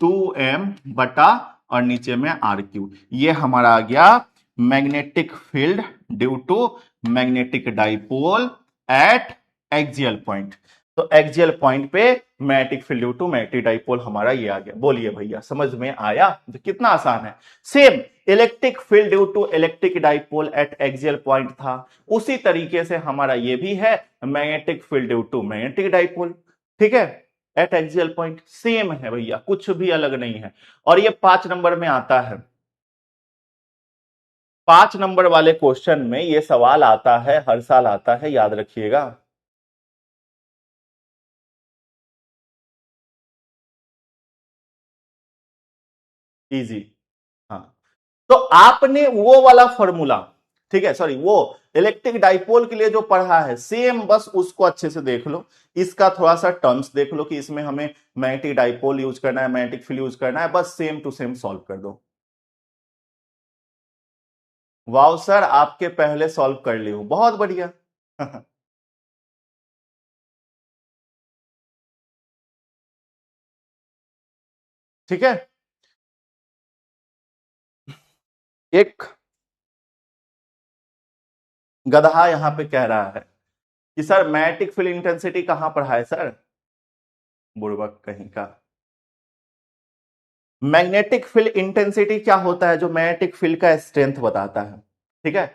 2m बटा और नीचे में r क्यू, ये हमारा आ गया magnetic field due to magnetic dipole at axial point. तो एक्सियल पॉइंट पे magnetic field due to magnetic dipole हमारा ये आ गया, बोलिए भैया समझ में आया, तो कितना आसान है। Same electric field due to electric dipole at axial point था, उसी तरीके से हमारा ये भी है magnetic field due to magnetic dipole, ठीक है, एट एक्सियल पॉइंट, सेम है भैया, कुछ भी अलग नहीं है। और ये 5 नंबर में आता है, 5 नंबर वाले क्वेश्चन में ये सवाल आता है, हर साल आता है, याद रखिएगा। इजी, हाँ, तो आपने वो वाला फॉर्मूला, ठीक है, सॉरी वो इलेक्ट्रिक डाइपोल के लिए जो पढ़ा है सेम, बस उसको अच्छे से देख लो, इसका थोड़ा सा टर्म्स देख लो कि इसमें हमें मैग्नेटिक डाइपोल यूज करना है, मैग्नेटिक फील्ड यूज करना है, बस सेम टू सेम सॉल्व कर दो। वाओ सर, आपके पहले सॉल्व कर ली हूं, बहुत बढ़िया। ठीक है, एक गधा यहां पे कह रहा है कि सर मैग्नेटिक फील्ड इंटेंसिटी कहां पर है सर, बुड़बक कहीं का। मैग्नेटिक फील्ड इंटेंसिटी क्या होता है, जो मैग्नेटिक फील्ड का स्ट्रेंथ बताता है, ठीक है।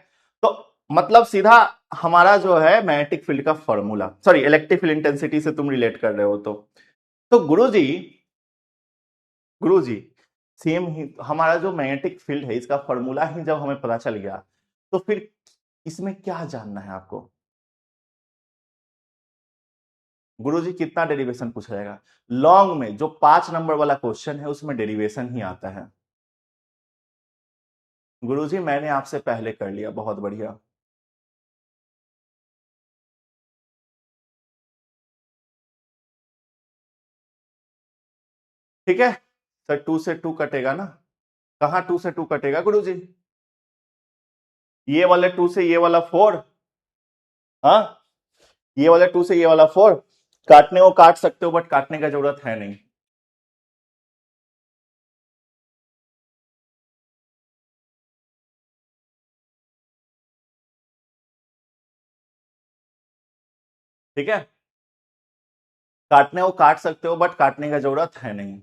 तो मतलब सीधा हमारा जो है मैग्नेटिक फील्ड का formula, sorry electric field intensity से तुम रिलेट कर रहे हो, तो गुरुजी, गुरुजी सेम ही हमारा जो मैग्नेटिक फील्ड है इसका फॉर्मूला ही जब हमें पता चल गया, तो फिर इसमें क्या जानना है आपको, गुरुजी कितना डेरिवेशन पूछा जाएगा, लॉन्ग में जो 5 नंबर वाला क्वेश्चन है उसमें डेरिवेशन ही आता है। गुरुजी मैंने आपसे पहले कर लिया, बहुत बढ़िया। ठीक है सर, 2 से 2 कटेगा ना? कहाँ 2 से 2 कटेगा गुरुजी? ये वाले 2 से ये वाला 4। हाँ, ये वाला 2 से ये वाला 4। काटने को काट सकते हो बट काटने का जरूरत है नहीं। ठीक है, काटने को काट सकते हो बट काटने का जरूरत है नहीं।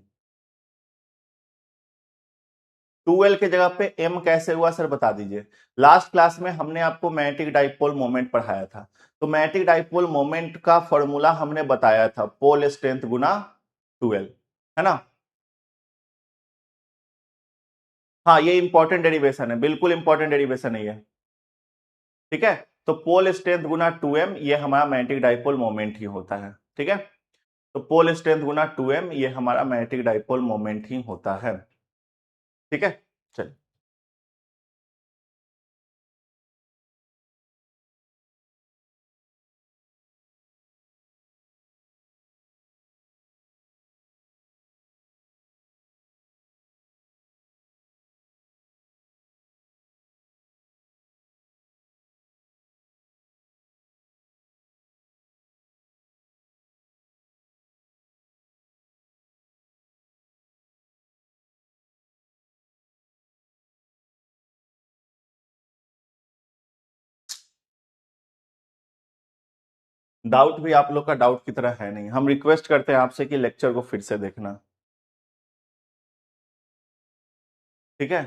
2l के जगह पे m कैसे हुआ सर बता दीजिए। लास्ट क्लास में हमने आपको मैग्नेटिक डाइपोल मोमेंट पढ़ाया था, तो मैग्नेटिक डाइपोल मोमेंट का फॉर्मूला हमने बताया था, पोल स्ट्रेंथ गुना 2l, है ना? हाँ, ये इंपॉर्टेंट डेरिवेशन है, बिल्कुल इंपॉर्टेंट डेरिवेशन है ये। ठीक है, तो पोल स्ट्रेंथ गुना 2m ये हमारा मैग्नेटिक डाइपोल मोमेंट ही होता है। ठीक है, तो पोल स्ट्रेंथ गुना 2m ये हमारा मैग्नेटिक डाइपोल मोमेंट ही होता है। ठीक है, चलिए। डाउट भी आप लोग का डाउट की तरह है नहीं, हम रिक्वेस्ट करते हैं आपसे कि लेक्चर को फिर से देखना। ठीक है,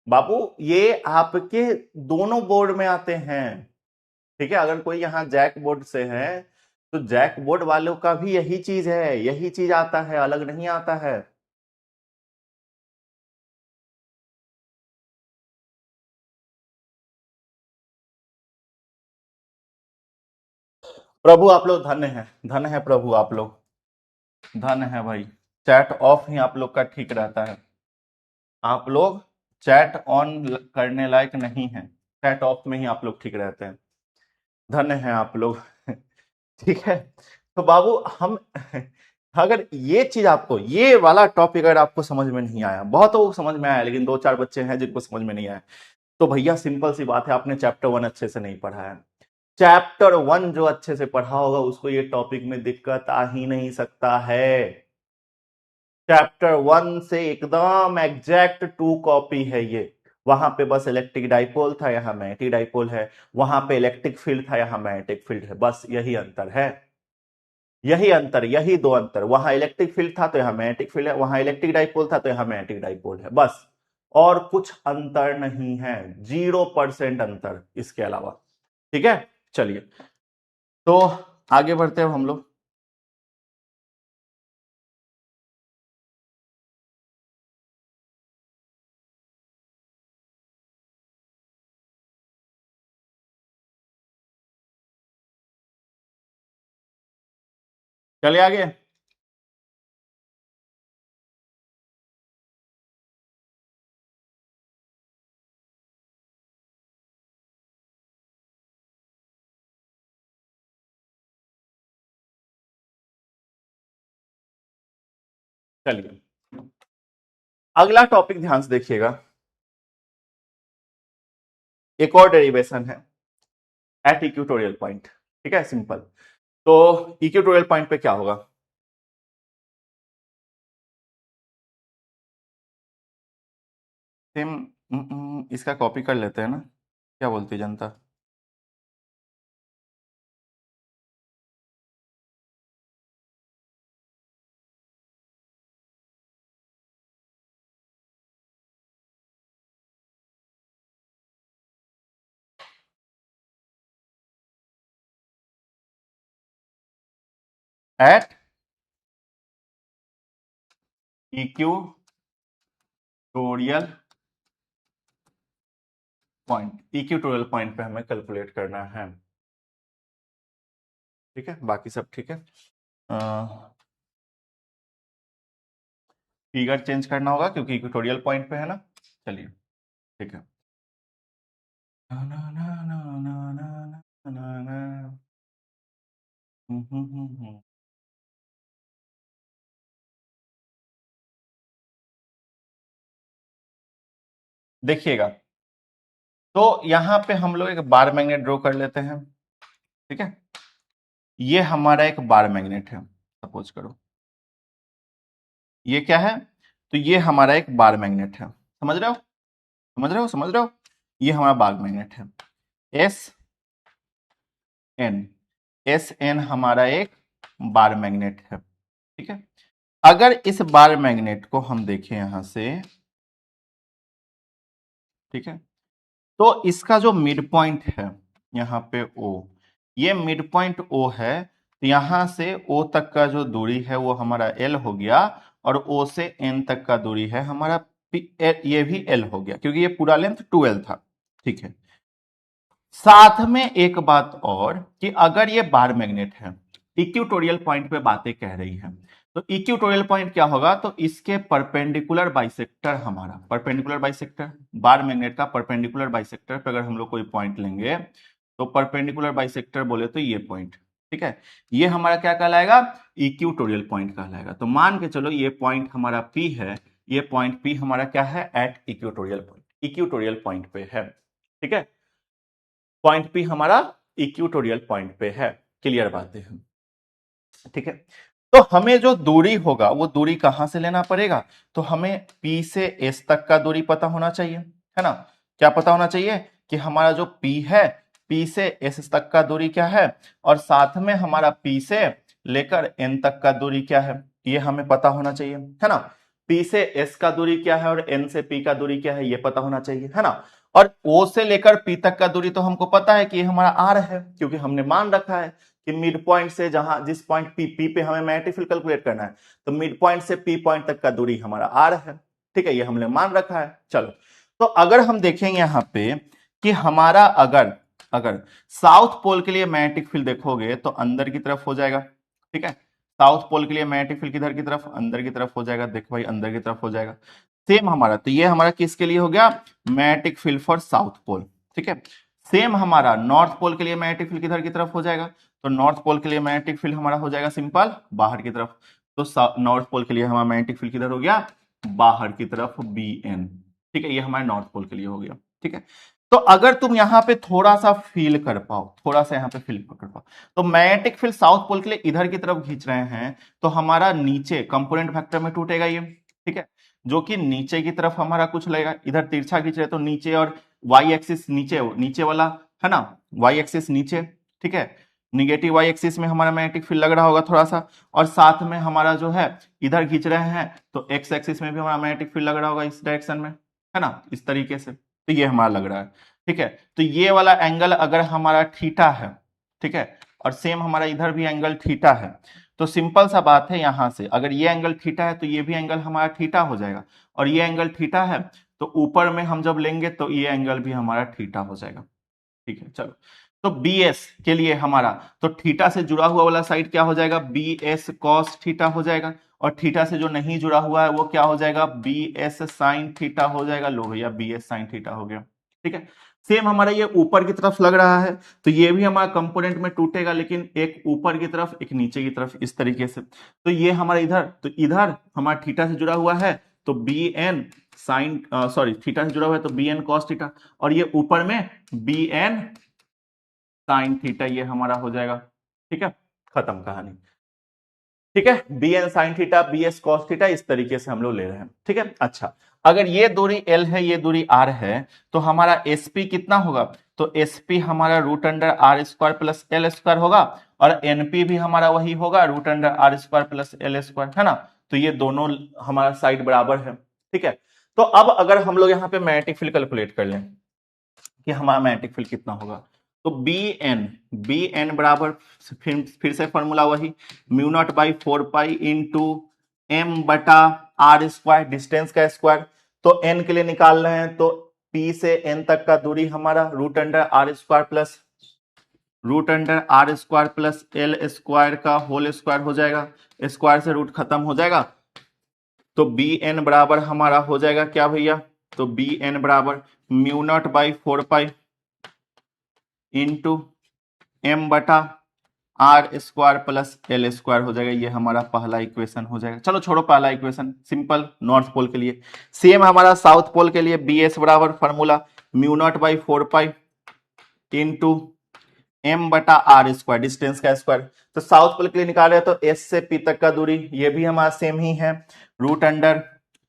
बाबू ये आपके दोनों बोर्ड में आते हैं। ठीक है, अगर कोई यहाँ जैक बोर्ड से है तो जैक बोर्ड वालों का भी यही चीज है, यही चीज आता है, अलग नहीं आता है। प्रभु आप लोग धन्य है, धन्य है प्रभु आप लोग, धन्य है भाई। चैट ऑफ ही आप लोग का ठीक रहता है, आप लोग चैट ऑन करने लायक नहीं है, चैट ऑफ में ही आप लोग ठीक रहते हैं, धन्य है आप लोग। ठीक है, तो बाबू हम अगर ये चीज आपको, ये वाला टॉपिक अगर आपको समझ में नहीं आया, बहुतों को समझ में आया लेकिन 2-4 बच्चे हैं जिनको समझ में नहीं आया, तो भैया सिंपल सी बात है, आपने चैप्टर 1 अच्छे से नहीं पढ़ा है। चैप्टर 1 जो अच्छे से पढ़ा होगा उसको ये टॉपिक में दिक्कत आ ही नहीं सकता है। चैप्टर 1 से एकदम एग्जैक्ट 2 कॉपी है ये। वहां पे बस इलेक्ट्रिक डाइपोल था, यहां मैग्नेटिक डाइपोल है। वहां पे इलेक्ट्रिक फील्ड था, यहां मैग्नेटिक फील्ड है, बस यही अंतर है। यही अंतर, यही दो अंतर, वहां इलेक्ट्रिक फील्ड था तो यहां मैग्नेटिक फील्ड है, वहां इलेक्ट्रिक डाइपोल था तो यहां मैग्नेटिक डाइपोल है, बस। और कुछ अंतर नहीं है, 0% अंतर इसके अलावा। ठीक है, चलिए तो आगे बढ़ते हैं हम लोग। चलिए आगे। चलिए अगला टॉपिक ध्यान से देखिएगा, एक और डेरिवेशन है एट इक्वेटोरियल पॉइंट। ठीक है, सिंपल। तो इक्वेटोरियल पॉइंट पे क्या होगा? सेम, इसका कॉपी कर लेते हैं ना, क्या बोलती है जनता? Eight equatorial point, equatorial point पे हमें कैलकुलेट करना है। ठीक है, बाकी सब ठीक है। फिगर चेंज करना होगा क्योंकि इक्वेटोरियल पॉइंट पे है ना। चलिए ठीक है। देखिएगा, तो यहां पे हम लोग एक बार मैग्नेट ड्रॉ कर लेते हैं। ठीक है, ये हमारा एक बार मैग्नेट है, सपोज करो ये क्या है, तो ये हमारा एक बार मैग्नेट है। समझ रहे हो, समझ रहे हो, समझ रहे हो, ये हमारा बार मैग्नेट है। एस एन, एस एन हमारा एक बार मैग्नेट है। ठीक है, अगर इस बार मैग्नेट को हम देखें यहां से, ठीक है, तो इसका जो मिड पॉइंट है यहाँ पे ओ, ये मिड पॉइंट ओ है, तो यहां से ओ तक का जो दूरी है वो हमारा एल हो गया, और ओ से एन तक का दूरी है हमारा ये भी एल हो गया, क्योंकि ये पूरा लेंथ 2L था। ठीक है, साथ में एक बात और कि अगर ये बार मैग्नेट है, इक्वेटोरियल पॉइंट पे बातें कह रही है, तो इक्वेटोरियल पॉइंट क्या होगा, तो इसके परपेंडिकुलर बाइसेक्टर, हमारा परपेंडिकुलर बाइसेक्टर, बार मैग्नेट का परपेंडिकुलर बाइसेक्टर पे अगर हम लोग कोई पॉइंट लेंगे, तो परपेंडिकुलर बाइसेक्टर बोले तो ये पॉइंट, ठीक है, ये हमारा क्या कहलाएगा, इक्वेटोरियल पॉइंट कहलाएगा। तो मान के चलो ये पॉइंट हमारा P है, ये पॉइंट P हमारा क्या है, eight equatorial point, equatorial point पे है। ठीक है, पॉइंट P हमारा इक्वेटोरियल पॉइंट पे है। क्लियर बातें हैं, ठीक है। तो हमें जो दूरी होगा वो दूरी कहां से लेना पड़ेगा, तो हमें P से S तक का दूरी पता होना चाहिए, है ना। क्या पता होना चाहिए कि हमारा जो P है, P से S तक का दूरी क्या है, और साथ में हमारा P से लेकर N तक का दूरी क्या है, ये हमें पता होना चाहिए, है ना। P से S का दूरी क्या है और N से P का दूरी क्या है, ये पता होना चाहिए, है ना। और O से लेकर P तक का दूरी तो हमको पता है कि ये हमारा R है, क्योंकि हमने मान रखा है कि मिड पॉइंट से जहां जिस पॉइंट पी पे हमें मैग्नेटिक फील्ड कैलकुलेट करना है, तो मिड पॉइंट से पी पॉइंट तक का दूरी हमारा आर है। ठीक है, ये हमने मान रखा है। चलो, तो अगर हम देखेंगे यहां पे कि हमारा अगर अगर साउथ पोल के लिए मैग्नेटिक फील्ड देखोगे तो अंदर की तरफ हो जाएगा। ठीक है, साउथ पोल के लिए मैग्नेटिक फील्ड किधर की तरफ, अंदर की तरफ हो जाएगा। देखो भाई, अंदर की तरफ हो जाएगा। सेम हमारा, तो ये हमारा किसके लिए हो गया, magnetic field for south pole. ठीक है, सेम हमारा नॉर्थ पोल के लिए मैग्नेटिक फील्ड किधर की तरफ हो जाएगा, तो नॉर्थ पोल के लिए मैग्नेटिक फील्ड हमारा हो जाएगा सिंपल बाहर की तरफ। तो नॉर्थ पोल के लिए हमारा मैग्नेटिक फील्ड किधर हो गया, बाहर की तरफ, बी एन। ठीक है, ये हमारे नॉर्थ पोल के लिए हो गया। ठीक है, तो अगर तुम यहां पे थोड़ा सा फील कर पाओ, थोड़ा सा यहां पे फील कर पाओ, तो मैग्नेटिक फील्ड साउथ पोल के लिए इधर की तरफ खींच रहे हैं, तो हमारा नीचे कंपोनेंट वेक्टर में टूटेगा ये। ठीक है, जो कि नीचे की तरफ हमारा कुछ लगेगा, इधर तिरछा खींच रहे तो नीचे, और वाई एक्सिस नीचे, नीचे वाला, है ना, वाई एक्सिस नीचे। ठीक है, निगेटिव वाई एक्सिस में हमारा मैग्नेटिक फील्ड लग रहा होगा थोड़ा सा, और साथ में हमारा जो है इधर खींच रहे हैं तो एक्स एक्सिस में भी हमारा मैग्नेटिक फील्ड लग रहा होगा इस डायरेक्शन में, है ना, इस तरीके से। तो ये हमारा लग रहा है। ठीक है, तो ये वाला एंगल अगर हमारा थीटा है, ठीक है, और सेम हमारा इधर भी एंगल थीटा है, तो सिंपल सा बात है, यहां से अगर ये एंगल थीटा है तो ये भी एंगल हमारा थीटा हो जाएगा, और ये एंगल थीटा है तो ऊपर में हम जब लेंगे तो ये एंगल भी हमारा थीटा हो जाएगा। ठीक है, चलो, तो बी एस के लिए हमारा, तो थीटा से जुड़ा हुआ वाला साइड क्या हो जाएगा, बी एस कॉस थीटा हो जाएगा, और थीटा से जो नहीं जुड़ा हुआ है वो क्या हो जाएगा, बी एस साइन थीटा हो जाएगा। लो भैया, बी एस साइन थीटा हो गया। ठीक है, सेम हमारा ये ऊपर की तरफ लग रहा है, तो ये भी हमारा कंपोनेंट में टूटेगा, लेकिन एक ऊपर की तरफ एक नीचे की तरफ, इस तरीके से। तो ये हमारा इधर, तो इधर हमारा थीटा से जुड़ा हुआ है, तो B N sine, sorry, theta से जुड़ा हुआ है तो बी एन कॉस थीटा, और ये ऊपर में बी एन साइन थीटा, ये हमारा हो जाएगा। ठीक है, खत्म कहानी। ठीक है, B N sine theta, B S cos theta, इस तरीके से हम लोग ले रहे हैं। ठीक है, अच्छा, अगर ये दूरी एल है, ये दूरी आर है, तो हमारा एसपी कितना होगा, तो एसपी हमारा root under R square plus L square होगा, और एनपी भी हमारा वही होगा, root under R square plus L square, है ना। तो ये दोनों हमारा साइड बराबर है। ठीक है, तो अब अगर हम लोग यहाँ पे मैग्नेटिक फील्ड कैलकुलेट कर लें कि हमारा मैग्नेटिक फील्ड कितना होगा, तो बी एन बराबर, फिर से फॉर्मूला वही, mu not by 4 pi into M बटा आर स्क्वायर, डिस्टेंस का स्क्वायर। तो एन के लिए निकाल रहे हैं, तो पी से एन तक का दूरी हमारा root under R square plus L square का होल स्क्वायर हो जाएगा, स्क्वायर से रूट खत्म हो जाएगा। तो बी एन बराबर हमारा हो जाएगा क्या भैया, तो बी एन बराबर mu not by 4 pi into M बटा R square plus L square हो जाएगा। ये हमारा पहला इक्वेशन हो जाएगा। चलो छोड़ो पहला इक्वेशन, सिंपल नॉर्थ पोल के लिए। सेम हमारा साउथ पोल के लिए बी एस बराबर formula mu not by 4 pi into M बटा आर स्क्वायर, डिस्टेंस का स्क्वायर। तो साउथ पोल के लिए निकाले तो एस से पी तक का दूरी, ये भी हमारा सेम ही है, रूट अंडर।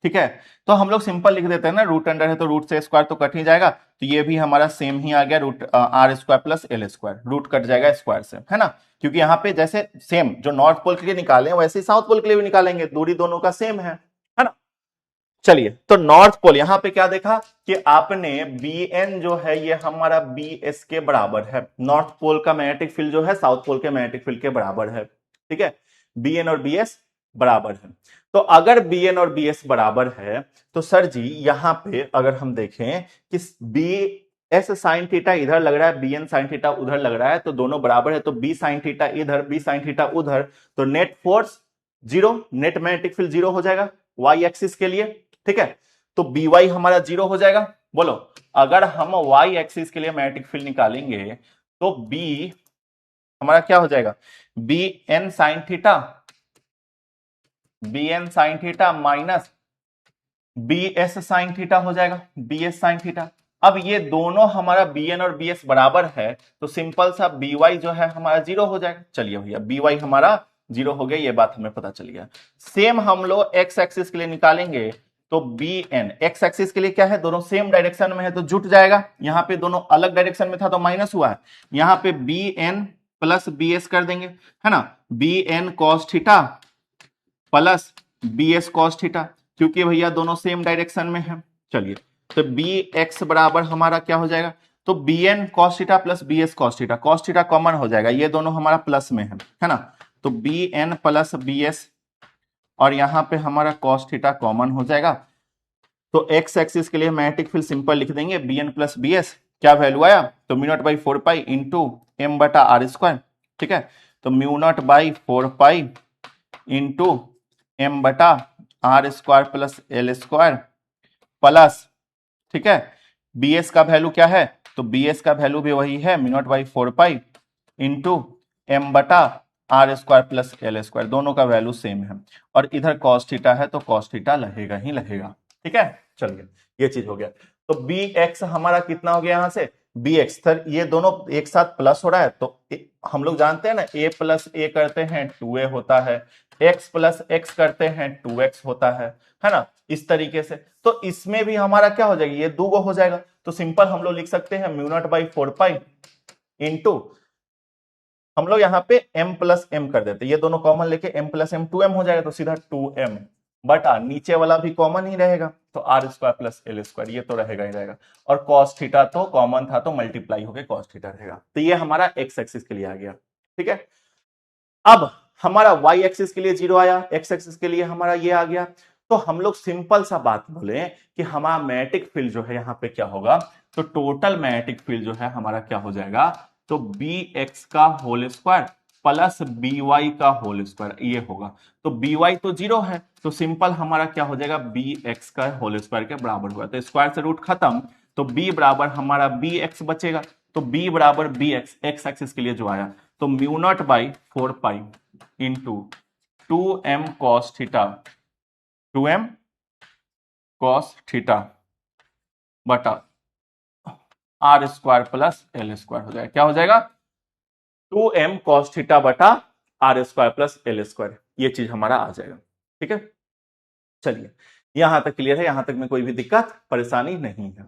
ठीक है, तो हम लोग सिंपल लिख देते हैं ना, रूट अंडर है तो रूट से स्क्वायर तो कट ही जाएगा, तो ये भी हमारा सेम ही आ गया, root R square plus L square, root cut जाएगा स्क्वायर से, है ना। क्योंकि यहाँ पे जैसे सेम जो नॉर्थ पोल के लिए निकाले वैसे ही साउथ पोल के लिए भी निकालेंगे, दूरी दोनों का सेम है ना। चलिए, तो नॉर्थ पोल यहां पे क्या देखा कि आपने बी एन जो है ये हमारा बी एस के बराबर है। नॉर्थ पोल का मैग्नेटिक फील्ड जो है साउथ पोल के मैग्नेटिक फील्ड के बराबर है। ठीक है, बी एन और बी एस बराबर है। तो अगर बी एन और बी एस बराबर है तो सर जी यहां पे अगर हम देखें कि बी एस साइन थीटा इधर लग रहा है, बी एन साइन थीटा उधर लग रहा है, तो दोनों बराबर है, तो बी साइन थीटा इधर, बी साइन थीटा उधर, तो net force zero, net magnetic field zero हो जाएगा वाई एक्सिस के लिए। ठीक है, तो बी वाई हमारा जीरो हो जाएगा। बोलो, अगर हम वाई एक्सिस के लिए मैग्नेटिक फील्ड निकालेंगे तो बी हमारा क्या हो जाएगा, B N sine theta, B N sine theta minus B S sine theta हो जाएगा, बी एस साइन थीटा। अब ये दोनों हमारा बी एन और बी एस बराबर है, तो सिंपल सा बी वाई जो है हमारा जीरो हो जाएगा। चलिए भैया, बी वाई हमारा जीरो हो गया, ये बात हमें पता चल गया। सेम हम लोग एक्स एक्सिस के लिए निकालेंगे तो बी एन, एक्स एक्सिस के लिए क्या है, दोनों सेम डायरेक्शन में है तो जुट जाएगा। यहां पे दोनों अलग डायरेक्शन में था तो माइनस हुआ है, यहां पे B N plus B S कर देंगे, है ना। B N cos theta plus B S cos theta, क्योंकि भैया दोनों सेम डायरेक्शन में है। चलिए, तो बी एक्स बराबर हमारा क्या हो जाएगा, तो B N cos theta plus B S cos theta common हो जाएगा, ये दोनों हमारा प्लस में है ना। तो B N plus B S और यहां पे हमारा कॉस थीटा कॉमन हो जाएगा। तो एक्स एक्सिस के लिए मैग्नेटिक फील्ड सिंपल लिख देंगे, B N plus B S, क्या वैल्यू आया, तो mu not by 4 pi into M बटा आर स्क्वायर। ठीक है, तो mu not by 4 pi into M बटा R square plus L square plus, ठीक है, बी एस का वैल्यू क्या है, तो बी एस का वैल्यू भी वही है, mu not by 4 pi into M बटा R square plus L square, दोनों का वैल्यू सेम है। और इधर कॉस थीटा है तो कॉस थीटा लगेगा ही लगेगा। ठीक है, चलिए ये चीज हो गया। तो बी एक्स हमारा कितना हो गया, यहां से बी एक्स, सर ये दोनों एक साथ प्लस हो रहा है तो हम लोग जानते हैं ना, ए प्लस ए करते हैं 2a होता है, एक्स प्लस एक्स करते हैं 2x होता है ना, इस तरीके से। तो इसमें भी हमारा क्या हो जाएगा, ये दो हो जाएगा, तो सिंपल हम लोग लिख सकते हैं mu naught by 4 pi into, हम लोग यहाँ पे m प्लस एम कर देते, ये दोनों कॉमन लेके m प्लस एम 2m हो जाएगा, तो सीधा 2m बटा नीचे वाला भी कॉमन ही रहेगा, तो R square plus L square, ये तो रहेगा ही रहेगा। और कॉस थीटा तो कॉमन था तो मल्टीप्लाई होके कॉस थीटा रहेगा। तो ये हमारा एक्स एक्सिस के लिए आ गया। ठीक है, अब हमारा वाई एक्सिस के लिए जीरो आया, एक्स एक्सिस के लिए हमारा ये आ गया। तो हम लोग सिंपल सा बात बोले कि हमारा मैग्नेटिक फील्ड जो है यहाँ पे क्या होगा, तो टोटल मैग्नेटिक फील्ड जो है हमारा क्या हो जाएगा, तो बी एक्स का whole square plus B Y का होल स्क्वायर, ये होगा। तो बी वाई तो जीरो है, तो सिंपल हमारा क्या हो जाएगा, बी एक्स का होल स्क्वायर के बराबर हुआ, तो स्क्वायर से रूट खत्म, तो बी बराबर हमारा बी एक्स बचेगा। तो बी बराबर बी एक्स, एक्स एक्सिस के लिए जो आया, तो mu not by 4 pi into 2m cos theta, 2m cos theta बटा R square plus L square हो जाएगा, क्या हो जाएगा, 2m कॉस थीटा बटा R square plus L square, ये चीज हमारा आ जाएगा। ठीक है, चलिए यहां तक क्लियर है, यहां तक में कोई भी दिक्कत परेशानी नहीं है।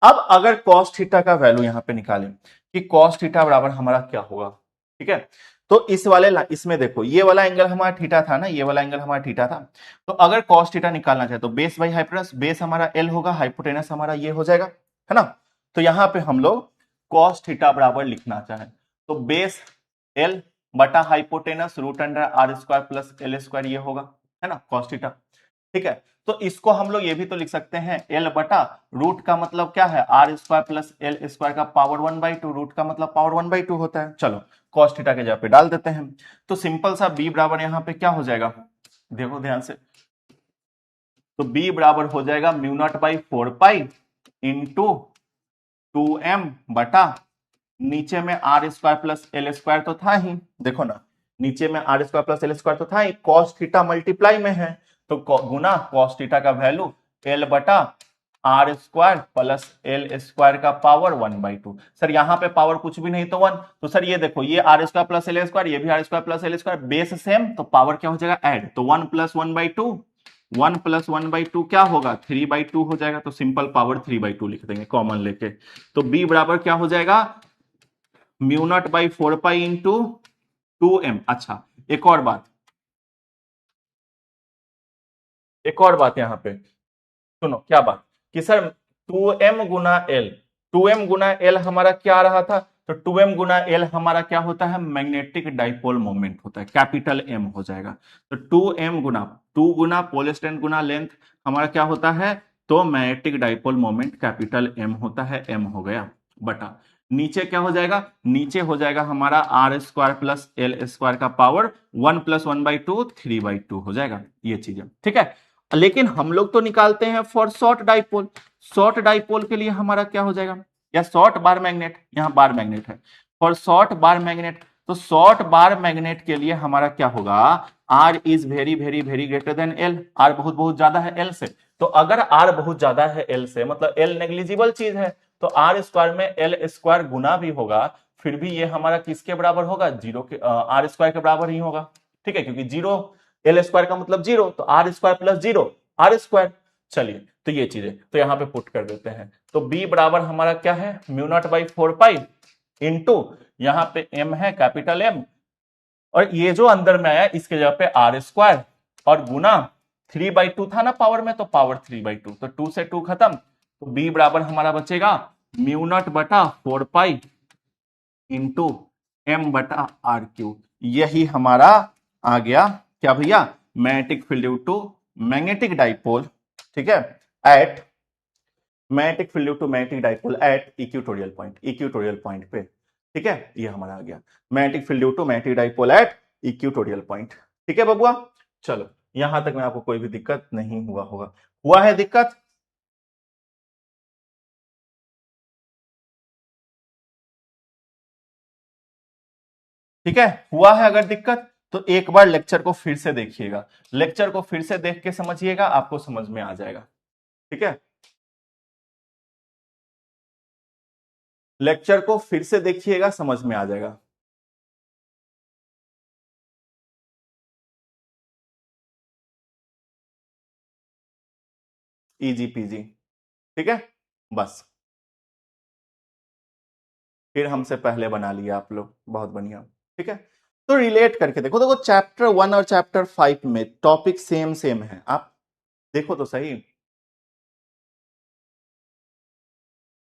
अब अगर कॉस थीटा का वैल्यू यहां पे निकालें कि कॉस थीटा बराबर हमारा क्या होगा, ठीक है, तो इस वाले इसमें देखो, ये वाला एंगल हमारा थीटा था ना, ये वाला एंगल हमारा थीटा था, तो अगर कॉस थीटा निकालना चाहे तो बेस बाई हाइपोटेनस, बेस हमारा एल होगा, हाइपोटेनस हमारा ये हो जाएगा, है ना। तो यहां पे हम लोग कॉस थीटा बराबर लिखना चाहें तो बेस एल बटा hypotenuse root under R square plus L square, ये होगा, है ना, कॉस थीटा। ठीक है, तो इसको हम लोग ये भी तो लिख सकते हैं, एल बटा रूट का मतलब क्या है, R square plus L square का पावर 1/2, रूट का मतलब पावर 1/2 होता है। चलो कॉस थीटा के जगह पे डाल देते हैं, तो सिंपल सा बी बराबर यहां पे क्या हो जाएगा, देखो ध्यान से, तो बी बराबर हो जाएगा mu not by 4 pi into 2m बटा नीचे में R square plus L square तो था ही, देखो ना, नीचे में R square plus L square तो था ही, कॉस थीटा मल्टीप्लाई में है, तो गुना कॉस थीटा का वैल्यू एल बटा R square plus L square का पावर 1/2। सर यहाँ पे पावर कुछ भी नहीं तो 1, तो सर ये देखो, ये R square plus L square, ये भी R square plus L square, base same, तो पावर क्या हो जाएगा ऐड, तो 1 प्लस 1/2, 1 प्लस 1/2 क्या होगा 3/2 हो जाएगा, तो सिंपल पावर 3/2 लिख देंगे कॉमन लेके, तो बी बराबर क्या हो जाएगा mu not by 4 pi into 2m। अच्छा, एक और बात, एक और बात यहाँ पे सुनो, क्या बात कि सर 2m गुना एल, 2m गुना एल हमारा क्या आ रहा था, तो 2m गुना एल हमारा क्या होता है मैग्नेटिक डाइपोल मोमेंट होता है, कैपिटल एम हो जाएगा, तो 2m गुना 2 गुना पोल स्ट्रेंथ गुना लेंथ हमारा क्या होता है, तो magnetic dipole moment capital M होता है, एम हो गया बटा, नीचे क्या हो जाएगा, नीचे हो जाएगा हमारा R square plus L square का पावर 1 प्लस 1/2 3/2 हो जाएगा, ये चीजें ठीक है। लेकिन हम लोग तो निकालते हैं for short dipole, short dipole के लिए हमारा क्या हो जाएगा, या शॉर्ट बार मैग्नेट, यहां बार मैग्नेट है, फॉर शॉर्ट बार मैग्नेट, तो शॉर्ट बार मैग्नेट के लिए हमारा क्या होगा, R is very very very greater than L, R बहुत बहुत ज्यादा है एल से, तो अगर आर बहुत ज्यादा है एल से मतलब एल नेग्लिजिबल चीज है, तो आर स्क्वायर में एल स्क्वायर गुना भी होगा, फिर भी ये हमारा किसके बराबर होगा, जीरो के, आर स्क्वायर के बराबर ही होगा, ठीक है, क्योंकि जीरो एल स्क्वायर का मतलब जीरो, तो R square plus zero R square. चलिए, तो ये चीजें तो यहां पे पुट कर देते हैं, तो बी बराबर हमारा क्या है mu not by 4 pi into, यहां पे एम है कैपिटल एम, और ये जो अंदर में आया इसके जगह पे आर स्क्वायर, और गुना 3/2 था ना पावर में, तो पावर 3/2, तो 2 से 2 खत्म, तो बी बराबर हमारा बचेगा म्यू नॉट बटा 4 पाई इंटू एम बटा आर क्यू, यही हमारा आ गया क्या भैया, magnetic field due to magnetic dipole, ठीक है, at magnetic field due to magnetic dipole at equatorial point, equatorial point पे, ठीक है, ये हमारा आ गया magnetic field due to magnetic dipole at equatorial point, ठीक है बबुआ। चलो, यहां तक में आपको कोई भी दिक्कत नहीं हुआ होगा, हुआ है दिक्कत, ठीक है, हुआ है अगर दिक्कत तो एक बार लेक्चर को फिर से देखिएगा, लेक्चर को फिर से देख के समझिएगा, आपको समझ में आ जाएगा, ठीक है, लेक्चर को फिर से देखिएगा समझ में आ जाएगा। इजी पीजी, ठीक है, बस फिर हमसे पहले बना लिया आप लोग, बहुत बढ़िया, ठीक है, तो रिलेट करके देखो, देखो चैप्टर 1 और चैप्टर 5 में टॉपिक सेम सेम है, आप देखो तो सही,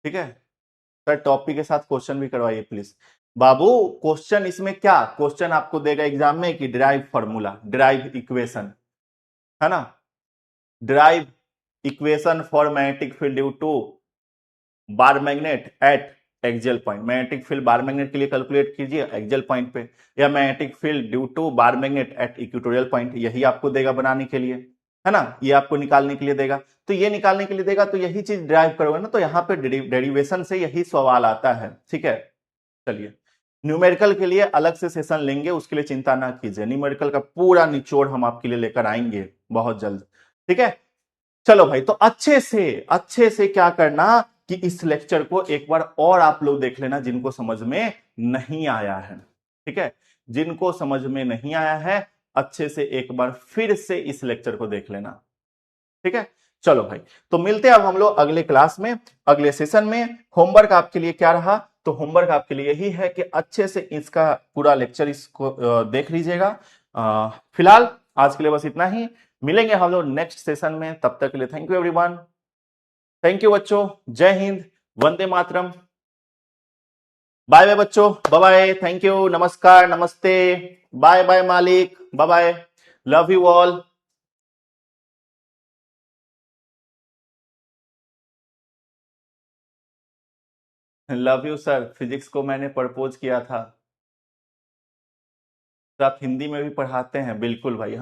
ठीक है, सर टॉपिक के साथ क्वेश्चन भी करवाइए प्लीज बाबू, क्वेश्चन इसमें क्या, क्वेश्चन आपको देगा एग्जाम में कि डिराइव फॉर्मूला, डिराइव इक्वेशन, है ना, derive equation for magnetic field due to bar magnet at axial point, magnetic field bar magnet के लिए कैलकुलेट कीजिए एक्सियल पॉइंट पे, या magnetic field due to bar magnet at equatorial point, यही आपको देगा बनाने के लिए, है ना, ये आपको निकालने के लिए देगा, तो ये निकालने के लिए देगा, तो यही चीज ड्राइव करोगे ना, तो यहाँ पे डेरिवेशन से यही सवाल आता है, ठीक है। चलिए, न्यूमेरिकल के लिए अलग से सेशन लेंगे, उसके लिए चिंता ना कीजिए, न्यूमेरिकल का पूरा निचोड़ हम आपके लिए लेकर आएंगे बहुत जल्द, ठीक है। चलो भाई, तो अच्छे से क्या करना कि इस लेक्चर को एक बार और आप लोग देख लेना, जिनको समझ में नहीं आया है, ठीक है, जिनको समझ में नहीं आया है अच्छे से एक बार फिर से इस लेक्चर को देख लेना, ठीक है। चलो भाई, तो मिलते हैं अब हम लोग अगले क्लास में, अगले सेशन में। होमवर्क आपके लिए क्या रहा, तो होमवर्क आपके लिए यही है कि अच्छे से इसका पूरा लेक्चर इसको देख लीजिएगा। फिलहाल आज के लिए बस इतना ही, मिलेंगे हम लोग नेक्स्ट सेशन में, तब तक के लिए thank you everyone, thank you बच्चों, जय हिंद, वंदे मातरम, बाय बाय बच्चों, बाय बाय, थैंक यू, नमस्कार, नमस्ते, बाय बाय मालिक, bye bye, love you all. Love you sir, physics को मैंने प्रपोज किया था, तो आप हिंदी में भी पढ़ाते हैं, बिल्कुल भाई।